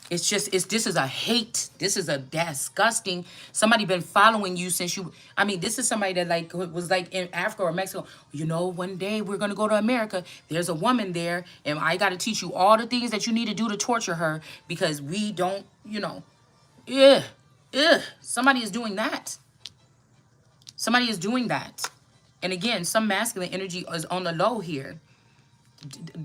It's just, this is a hate. This is a disgusting. Somebody been following you since you, I mean, this is somebody that like was like in Africa or Mexico. You know, one day we're going to go to America. There's a woman there and I got to teach you all the things that you need to do to torture her because we don't, you know, somebody is doing that. Somebody is doing that. And again, some masculine energy is on the low here.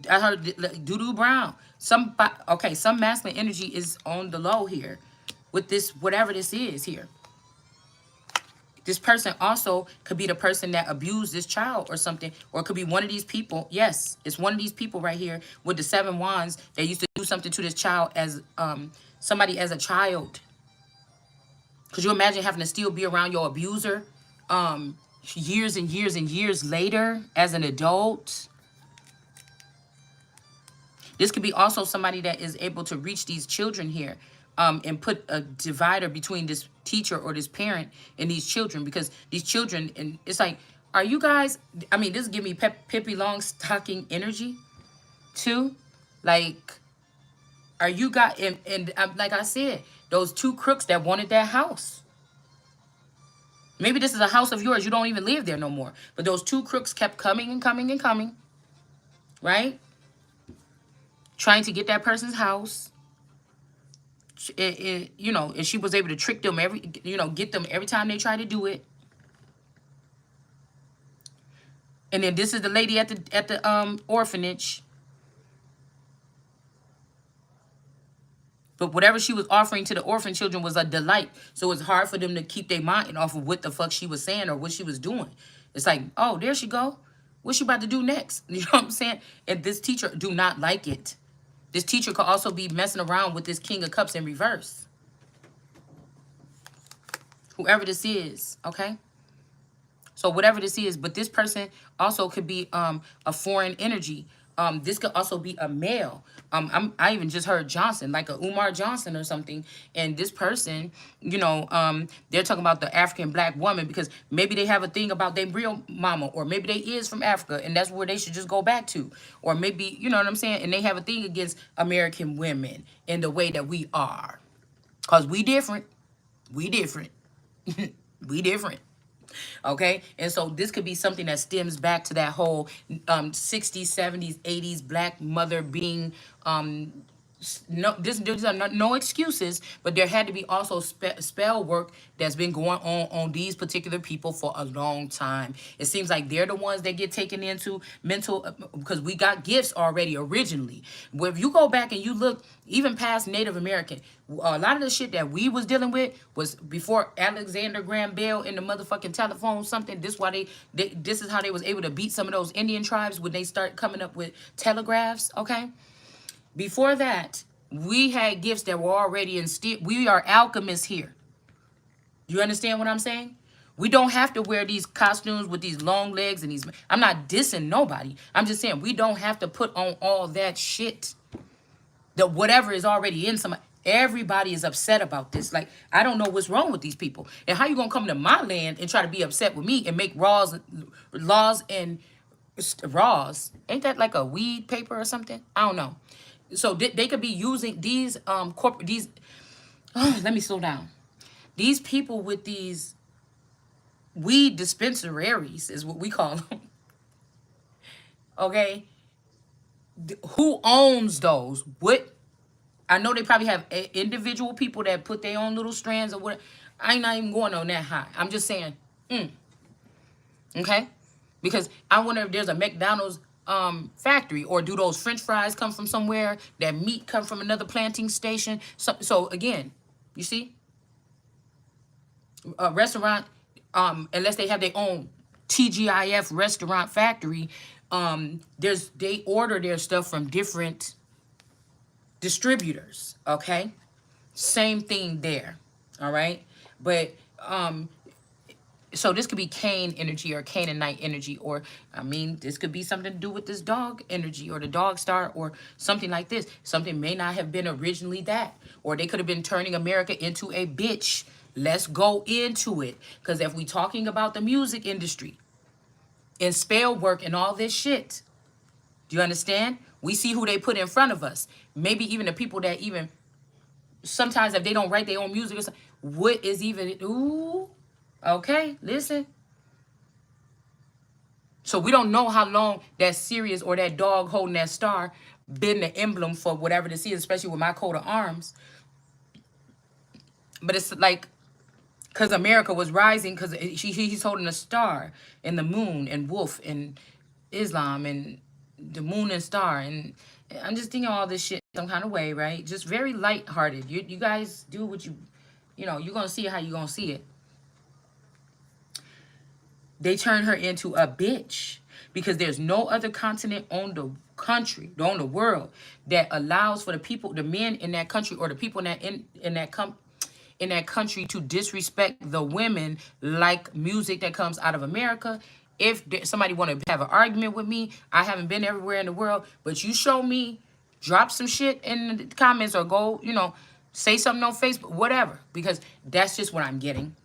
I heard Doo-Doo Brown. Some masculine energy is on the low here with this, whatever this is here. This person also could be the person that abused this child or something, or it could be one of these people. Yes, it's one of these people right here with the 7 wands that used to do something to this child as somebody as a child. Could you imagine having to still be around your abuser years and years and years later as an adult? This could be also somebody that is able to reach these children here and put a divider between this teacher or this parent and these children, because these children, and it's like, are you guys, I mean, this give me Pippi Longstocking energy too. Like, are you guys, and like I said, those 2 crooks that wanted that house. Maybe this is a house of yours. You don't even live there no more. But those 2 crooks kept coming and coming and coming, right? Trying to get that person's house. You know, and she was able to trick them get them every time they try to do it. And then this is the lady at the orphanage. But whatever she was offering to the orphan children was a delight. So it's hard for them to keep their mind off of what the fuck she was saying or what she was doing. It's like, oh, there she go. What's she about to do next? You know what I'm saying? And this teacher do not like it. This teacher could also be messing around with this King of Cups in reverse. Whoever this is, okay? So whatever this is, but this person also could be a foreign energy. This could also be a male. I even just heard Johnson, like a Umar Johnson or something. And this person, you know, they're talking about the African black woman because maybe they have a thing about their real mama, or maybe they is from Africa and that's where they should just go back to. Or maybe, you know what I'm saying? And they have a thing against American women in the way that we are. Because we different. We different. We different. Okay, and so this could be something that stems back to that whole 60s, 70s, 80s black mother being these are no excuses, but there had to be also spell work that's been going on these particular people for a long time. It seems like they're the ones that get taken into mental, because we got gifts already originally. But if you go back and you look even past Native American, a lot of the shit that we was dealing with was before Alexander Graham Bell and the motherfucking telephone something. This why this is how they was able to beat some of those Indian tribes when they start coming up with telegraphs. Okay. Before that, we had gifts that were already instilled. We are alchemists here. You understand what I'm saying? We don't have to wear these costumes with these long legs and these. I'm not dissing nobody. I'm just saying we don't have to put on all that shit. That whatever is already in somebody. Everybody is upset about this. Like, I don't know what's wrong with these people. And how you gonna come to my land and try to be upset with me and make laws and raws? Ain't that like a weed paper or something? I don't know. So they could be using these let me slow down. These people with these weed dispensaries is what we call them. Okay? Who owns those? What? I know they probably have individual people that put their own little strands or whatever. I ain't not even going on that high. I'm just saying, okay? Because I wonder if there's a McDonald's factory, or do those French fries come from somewhere? That meat come from another planting station? So again, You see, a restaurant, unless they have their own TGIF restaurant factory, they order their stuff from different distributors. Okay, same thing there. All right, but so this could be Cain energy or Canaanite energy, or I mean, this could be something to do with this dog energy or the dog star or something like this. Something may not have been originally that, or they could have been turning America into a bitch. Let's go into it, because if we talking about the music industry and spell work and all this shit, do you understand? We see who they put in front of us. Maybe even the people that even sometimes if they don't write their own music or something, what is even ooh. Okay, listen. So we don't know how long that Sirius or that dog holding that star been the emblem for whatever this is, especially with my coat of arms. But it's like, because America was rising, because he's holding a star and the moon and wolf and Islam and the moon and star. And I'm just thinking all this shit some kind of way, right? Just very lighthearted. You guys do what you know, you're going to see how you're going to see it. They turn her into a bitch because there's no other continent on the country, on the world, that allows for the people, the men in that country, or the people in that country to disrespect the women like music that comes out of America. If somebody want to have an argument with me, I haven't been everywhere in the world, but you show me, drop some shit in the comments or go, you know, say something on Facebook, whatever, because that's just what I'm getting.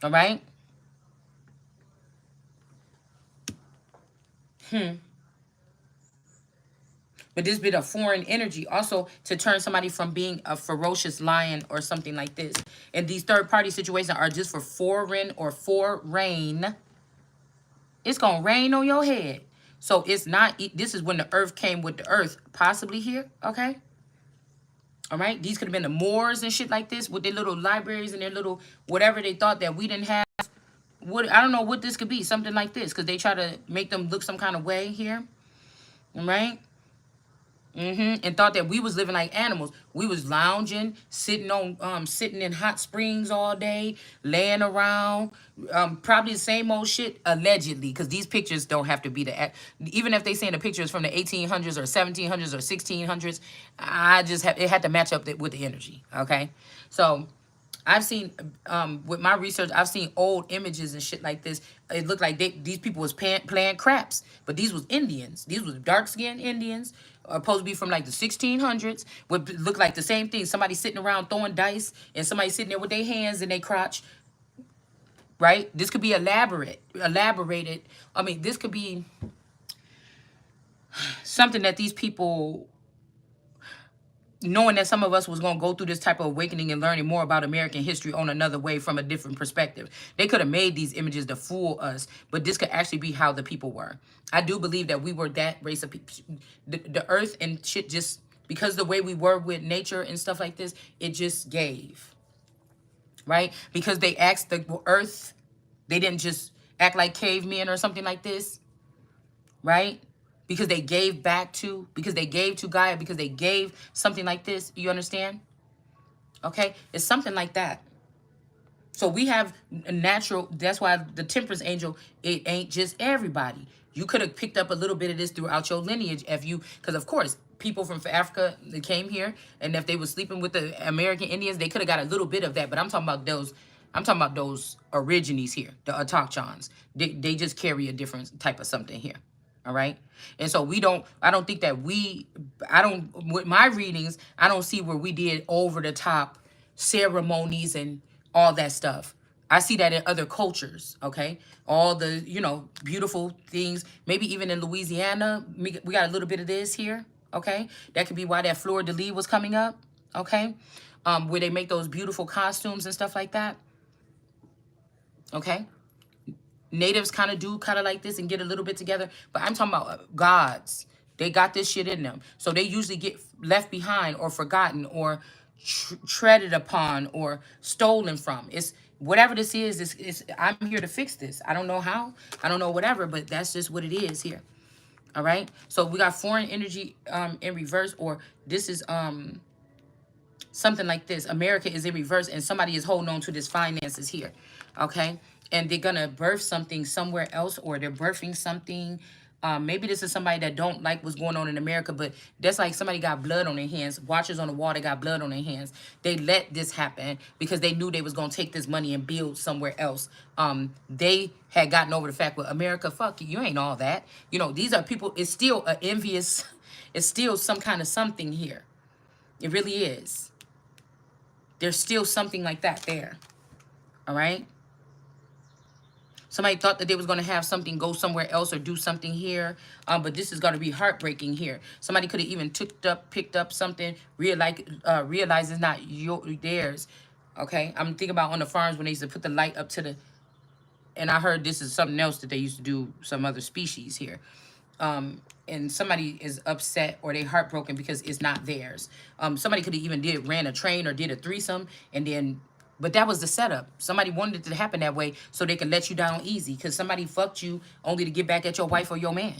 All right? But this bit of foreign energy also to turn somebody from being a ferocious lion or something like this. And these third party situations are just for foreign or for rain. It's going to rain on your head. So it's not, this is when the earth came with the earth, possibly here, okay? All right? These could have been the Moors and shit like this with their little libraries and their little whatever they thought that we didn't have. What, I don't know what this could be, something like this, because they try to make them look some kind of way here. All right? And thought that we was living like animals. We was lounging, sitting in hot springs all day, laying around, probably the same old shit allegedly, because these pictures don't have to be even if they saying the pictures from the 1800s or 1700s or 1600s, it had to match up with the energy. Okay, so I've seen, with my research, I've seen old images and shit like this. It looked like these people was playing craps, but these was Indians. These was dark-skinned Indians, supposed to be from like the 1600s. Would look like the same thing. Somebody sitting around throwing dice, and somebody sitting there with their hands in their crotch. Right? This could be elaborated. I mean, this could be something that these people, knowing that some of us was going to go through this type of awakening and learning more about American history on another way from a different perspective. They could have made these images to fool us, but this could actually be how the people were. I do believe that we were that race of people. The earth and shit just, because the way we were with nature and stuff like this, it just gave. Right? Because they asked the earth, they didn't just act like cavemen or something like this. Right? Because they gave because they gave to Gaia, because they gave something like this. You understand? Okay? It's something like that. So we have a natural, that's why the temperance angel, it ain't just everybody. You could have picked up a little bit of this throughout your lineage because of course, people from Africa that came here, and if they were sleeping with the American Indians, they could have got a little bit of that. But I'm talking about those origines here, the Autochthons. They just carry a different type of something here. All right. And so I don't think that with my readings, I don't see where we did over the top ceremonies and all that stuff. I see that in other cultures. Okay. All the, beautiful things, maybe even in Louisiana, we got a little bit of this here. Okay. That could be why that Fleur de Lis was coming up. Okay. Where they make those beautiful costumes and stuff like that. Okay. Natives kind of like this and get a little bit together. But I'm talking about gods. They got this shit in them. So they usually get left behind or forgotten or treaded upon or stolen from. It's whatever this is, I'm here to fix this. I don't know how. I don't know whatever, but that's just what it is here. All right? So we got foreign energy in reverse, or this is something like this. America is in reverse and somebody is holding on to this finances here. Okay. And they're going to birth something somewhere else, or they're birthing something. Maybe this is somebody that don't like what's going on in America, but that's like somebody got blood on their hands. Watchers on the wall, they got blood on their hands. They let this happen because they knew they was going to take this money and build somewhere else. They had gotten over the fact, well, America, fuck you, you ain't all that. You know, these are people, it's still an envious, it's still some kind of something here. It really is. There's still something like that there. All right? Somebody thought that they was going to have something go somewhere else or do something here. But this is going to be heartbreaking here. Somebody could have even picked up something, realize it's not theirs. Okay? I'm thinking about on the farms when they used to put the light up to the... And I heard this is something else that they used to do, some other species here. And somebody is upset or they heartbroken because it's not theirs. Somebody could have even ran a train or did a threesome and then... But that was the setup. Somebody wanted it to happen that way so they can let you down easy because somebody fucked you only to get back at your wife or your man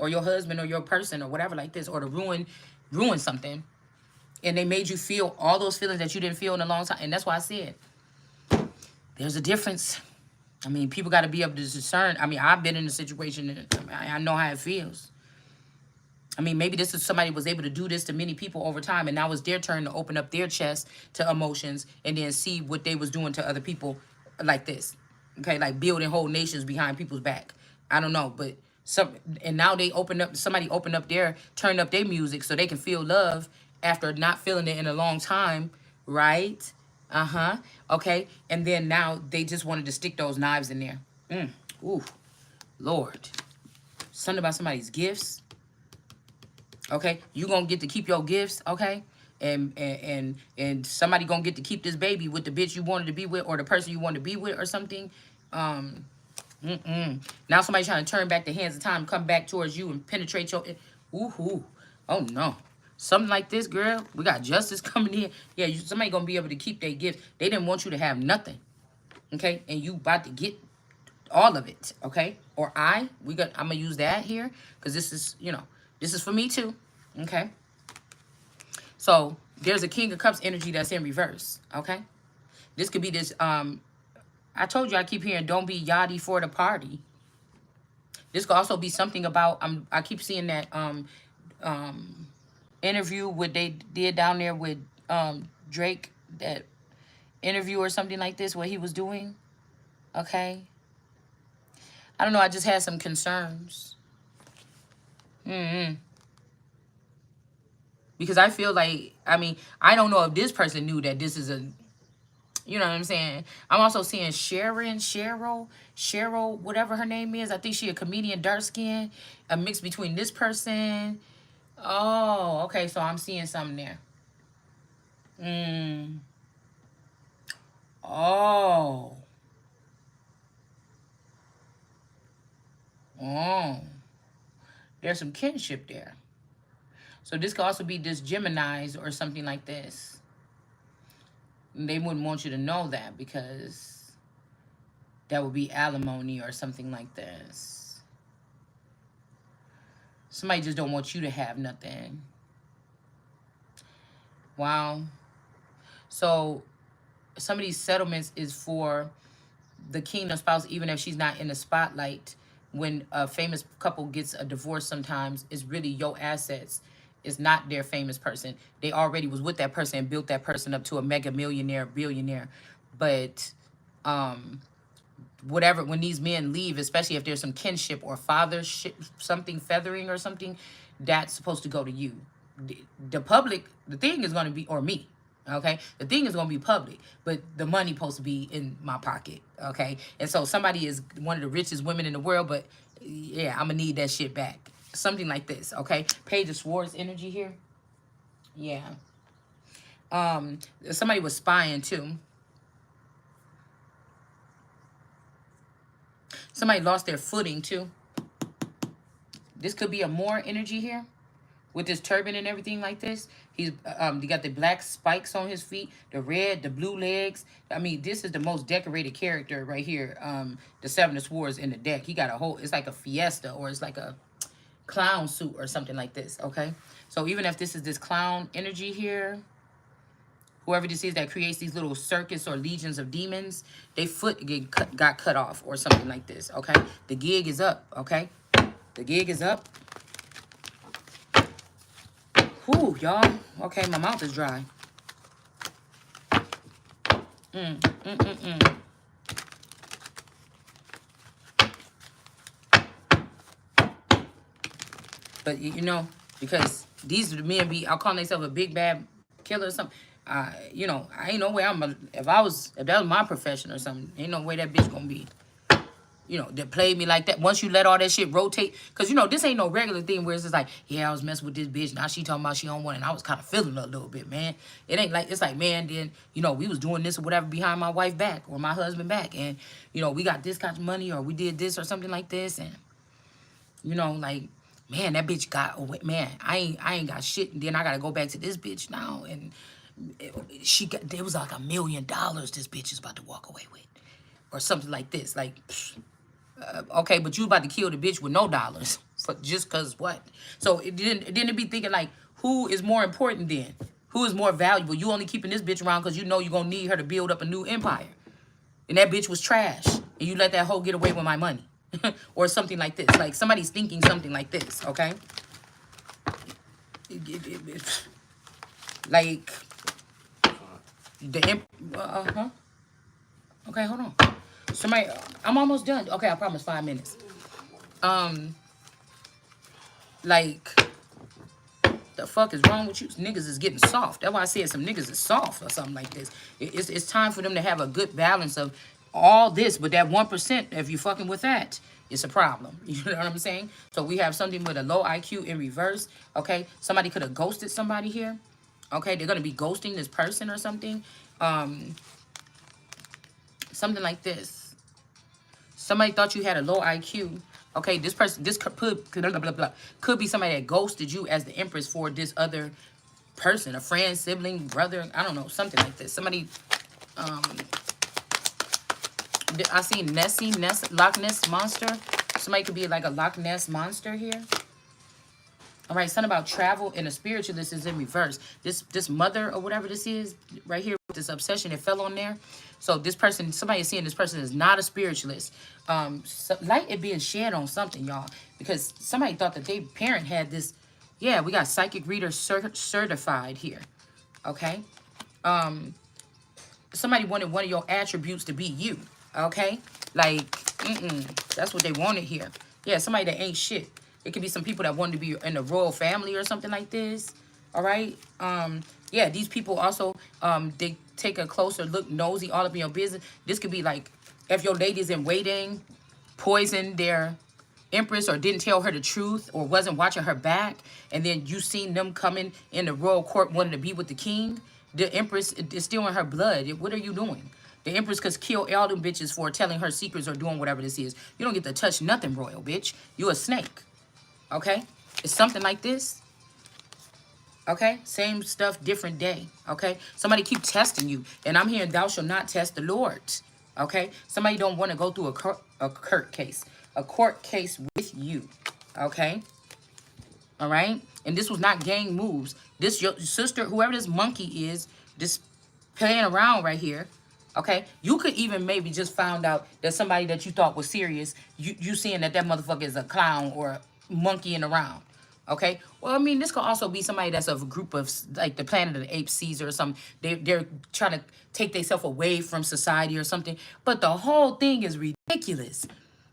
or your husband or your person or whatever like this, or to ruin something. And they made you feel all those feelings that you didn't feel in a long time. And that's why I said there's a difference. I mean, people got to be able to discern. I mean, I've been in a situation and I know how it feels. I mean, maybe this is somebody was able to do this to many people over time, and now it's their turn to open up their chest to emotions and then see what they was doing to other people like this. Okay, like building whole nations behind people's back. I don't know, but and now somebody opened up turned up their music so they can feel love after not feeling it in a long time, right? Uh-huh. Okay, and then now they just wanted to stick those knives in there. Ooh, Lord. Something about somebody's gifts. Okay, you gonna get to keep your gifts, okay? And somebody gonna get to keep this baby with the bitch you wanted to be with or the person you wanted to be with or something. Now somebody trying to turn back the hands of time, come back towards you and penetrate your... Ooh, oh no. Something like this, girl. We got justice coming in. Yeah, somebody gonna be able to keep their gifts. They didn't want you to have nothing, okay? And you about to get all of it, okay? Or I'm gonna use that here because this is, this is for me too, okay? So there's a King of Cups energy that's in reverse, okay? This could be this, I told you I keep hearing don't be yachty for the party. This could also be something about, I keep seeing that interview what they did down there with Drake, that interview or something like this, what he was doing, okay? I don't know, I just had some concerns. Because I feel like, I mean, I don't know if this person knew that this is a, you know what I'm saying? I'm also seeing Cheryl, whatever her name is. I think she a comedian, dark skin, a mix between this person. Oh, okay, so I'm seeing something there. Oh. Oh. There's some kinship there. So this could also be this Gemini's or something like this. And they wouldn't want you to know that because that would be alimony or something like this. Somebody just don't want you to have nothing. Wow. So some of these settlements is for the kingdom spouse, even if she's not in the spotlight. When a famous couple gets a divorce, sometimes it's really your assets. It's not their famous person. They already was with that person and built that person up to a mega millionaire, billionaire. But whatever, when these men leave, especially if there's some kinship or fathership, something feathering or something, that's supposed to go to you. The public, the thing is going to be, or me, okay? The thing is going to be public, but the money supposed to be in my pocket, okay? And so somebody is one of the richest women in the world, but yeah, I'm going to need that shit back. Something like this, okay? Page of Swords energy here. Yeah. Somebody was spying too. Somebody lost their footing too. This could be a Moor energy here. With this turban and everything like this. He's you got the black spikes on his feet, the red, the blue legs. I mean, this is the most decorated character right here. The Seven of Swords in the deck. He got a whole, it's like a fiesta or it's like a clown suit or something like this, okay? So even if this is this clown energy here, whoever this is that creates these little circus or legions of demons, they foot got cut off or something like this, okay? The gig is up, okay? The gig is up. Whew, y'all. Okay, my mouth is dry. But, you know, because these men be, I'll call myself a big bad killer or something. You know, I ain't no way if that was my profession or something, ain't no way that bitch gonna be, you know, that played me like that. Once you let all that shit rotate, because, you know, this ain't no regular thing where it's just like, yeah, I was messing with this bitch. Now she talking about she don't want it. And I was kind of feeling a little bit, man. It ain't like, it's like, man, then, you know, we was doing this or whatever behind my wife back or my husband back. And, you know, we got this kind of money or we did this or something like this. And, you know, like, man, that bitch got away. Man, I ain't got shit. And then I got to go back to this bitch now. And there was like $1 million this bitch is about to walk away with. Or something like this. Like, okay, but you about to kill the bitch with no dollars for just cause what? So it didn't be thinking like, who is more important then? Who is more valuable? You only keeping this bitch around because you know you're gonna need her to build up a new empire. And that bitch was trash. And you let that hoe get away with my money. Or something like this. Like somebody's thinking something like this, okay? Like the okay, hold on. Somebody, I'm almost done. Okay, I promise 5 minutes. Like, the fuck is wrong with you? Niggas is getting soft. That's why I said some niggas is soft or something like this. It's time for them to have a good balance of all this, but that 1%, if you fucking with that, it's a problem. You know what I'm saying? So we have something with a low IQ in reverse. Okay, somebody could have ghosted somebody here. Okay, they're gonna be ghosting this person or something. Something like this. Somebody thought you had a low IQ. Okay, this person, this could be somebody that ghosted you as the Empress for this other person, a friend, sibling, brother, I don't know, something like this. Somebody, I see Loch Ness monster. Somebody could be like a Loch Ness monster here. All right, something about travel and the spiritualist is in reverse. This mother or whatever this is right here with this obsession, it fell on there. So this person, somebody is seeing this person is not a spiritualist. Light is being shed on something, y'all, because somebody thought that their parent had this. Yeah, we got psychic reader certified here. Okay. Somebody wanted one of your attributes to be you. Okay. Like, that's what they wanted here. Yeah, somebody that ain't shit. It could be some people that wanted to be in the royal family or something like this. All right. Yeah, these people also, they take a closer look, nosy, all up in your business. This could be like, if your ladies in waiting poisoned their Empress or didn't tell her the truth or wasn't watching her back, and then you seen them coming in the royal court wanting to be with the king, the Empress is still in her blood. What are you doing? The Empress could kill all them bitches for telling her secrets or doing whatever this is. You don't get to touch nothing royal, bitch. You a snake. Okay? It's something like this. Okay? Same stuff, different day. Okay? Somebody keep testing you. And I'm hearing thou shalt not test the Lord. Okay? Somebody don't want to go through a court case. A court case with you. Okay? All right? And this was not gang moves. This, your sister, whoever this monkey is, just playing around right here. Okay? You could even maybe just found out that somebody that you thought was serious, you seeing that motherfucker is a clown or monkeying around. Okay? Well, I mean, this could also be somebody that's of a group of, like, the Planet of the Apes, Caesar or something. They're trying to take themselves away from society or something. But the whole thing is ridiculous.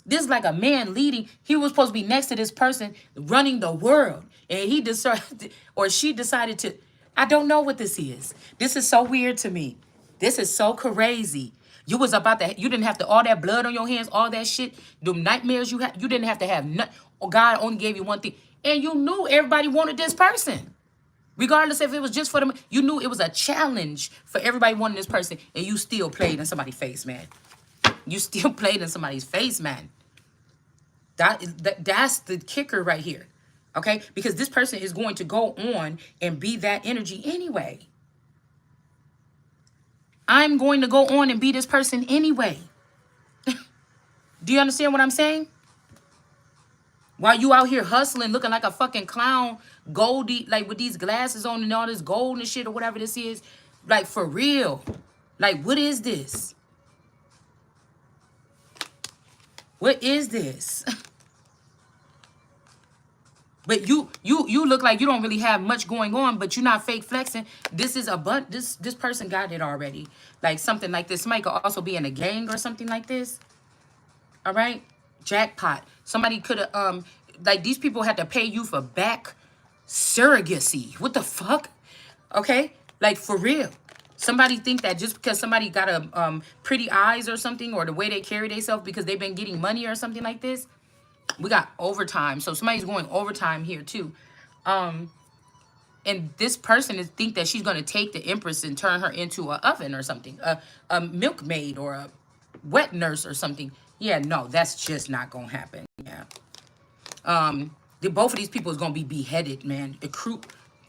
This is like a man leading. He was supposed to be next to this person running the world. And he decided, or she decided to, I don't know what this is. This is so weird to me. This is so crazy. You was about to, you didn't have to, all that blood on your hands, all that shit, the nightmares you had, you didn't have to have nothing. God only gave you one thing. And you knew everybody wanted this person. Regardless if it was just for them, you knew it was a challenge for everybody wanting this person. And you still played in somebody's face, man. You still played in somebody's face, man. That's the kicker right here. Okay? Because this person is going to go on and be that energy anyway. I'm going to go on and be this person anyway. Do you understand what I'm saying? While you out here hustling, looking like a fucking clown, goldy, like with these glasses on and all this gold and shit or whatever this is, Like, for real. Like, what is this? What is this? But you look like you don't really have much going on, but you're not fake flexing. This is this person got it already. Like something like this. Somebody could also be in a gang or something like this. All right? Jackpot. Somebody could have like these people had to pay you for back surrogacy. What the fuck? Okay? Like for real. Somebody think that just because somebody got a pretty eyes or something, or the way they carry themselves because they've been getting money or something like this. We got overtime. So somebody's going overtime here too. And this person is think that she's going to take the Empress and turn her into an oven or something. A milkmaid or a wet nurse or something. Yeah, no, that's just not going to happen. Yeah. Both of these people is going to be beheaded, man.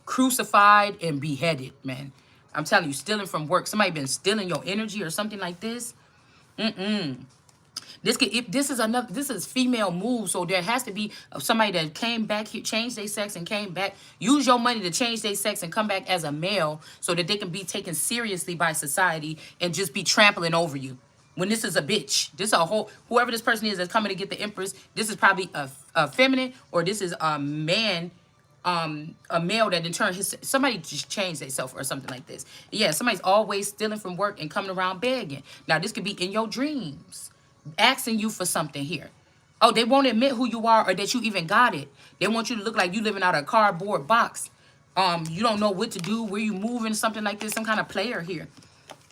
Crucified and beheaded, man. I'm telling you, stealing from work. Somebody been stealing your energy or something like this. This is female move, so there has to be somebody that came back here, changed their sex and came back. Use your money to change their sex and come back as a male so that they can be taken seriously by society and just be trampling over you. When this is a bitch, this is a whole, whoever this person is that's coming to get the Empress, this is probably a feminine, or this is a man, a male that in turn somebody just changed themselves or something like this. Yeah, somebody's always stealing from work and coming around begging. Now this could be in your dreams, asking you for something here. Oh, they won't admit who you are or that you even got it. They want you to look like you living out of a cardboard box. You don't know what to do, where you moving, something like this, some kind of player here.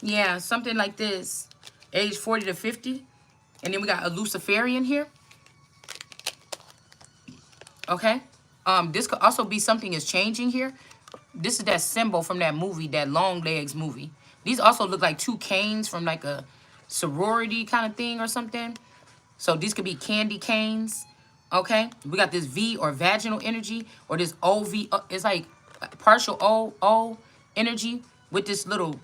Yeah, something like this. Age 40 to 50. And then we got a Luciferian here. Okay. This could also be something is changing here. This is that symbol from that movie, that Long Legs movie. These also look like two canes from like a sorority kind of thing or something. So these could be candy canes. Okay. We got this V or vaginal energy, or this OV. It's like partial O energy with this little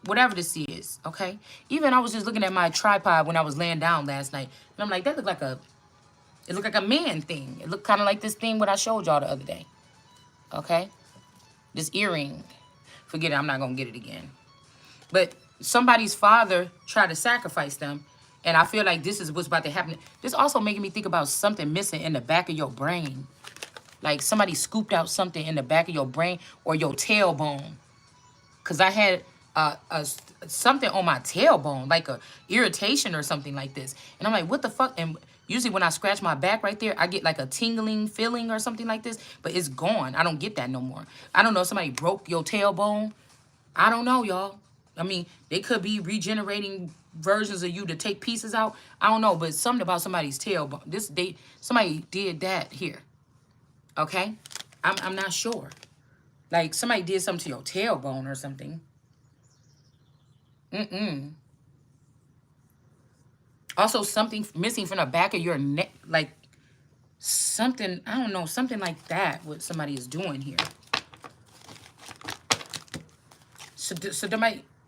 whatever this is. Okay. Even I was just looking at my tripod when I was laying down last night, and I'm like, that looked like it looked like a man thing. It looked kind of like this thing what I showed y'all the other day. Okay. This earring. Forget it. I'm not going to get it again. But somebody's father tried to sacrifice them. And I feel like this is what's about to happen. This also making me think about something missing in the back of your brain. Like somebody scooped out something in the back of your brain or your tailbone. Because I had something on my tailbone, like a irritation or something like this. And I'm like, what the fuck? And usually when I scratch my back right there, I get like a tingling feeling or something like this. But it's gone. I don't get that no more. I don't know if somebody broke your tailbone. I don't know, y'all. I mean, they could be regenerating versions of you to take pieces out. I don't know, but something about somebody's tailbone. Somebody did that here. Okay? I'm not sure. Like somebody did something to your tailbone or something. Also, something missing from the back of your neck, like something, I don't know, something like that, what somebody is doing here. So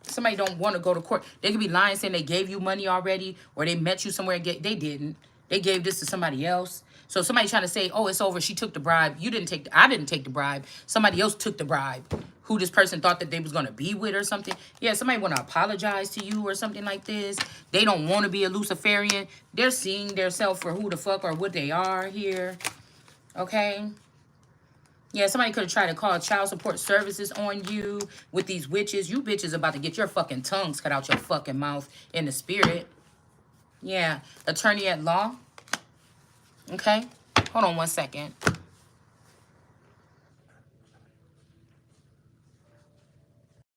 somebody don't want to go to court. They could be lying saying they gave you money already, or they met you somewhere. They didn't. They gave this to somebody else. So somebody trying to say, oh, it's over. She took the bribe. I didn't take the bribe. Somebody else took the bribe. Who this person thought that they was going to be with or something. Yeah, somebody want to apologize to you or something like this. They don't want to be a Luciferian. They're seeing themselves for who the fuck or what they are here. Okay? Yeah, somebody could have tried to call child support services on you with these witches. You bitches about to get your fucking tongues cut out your fucking mouth in the spirit. Yeah, attorney at law. Okay, hold on one second.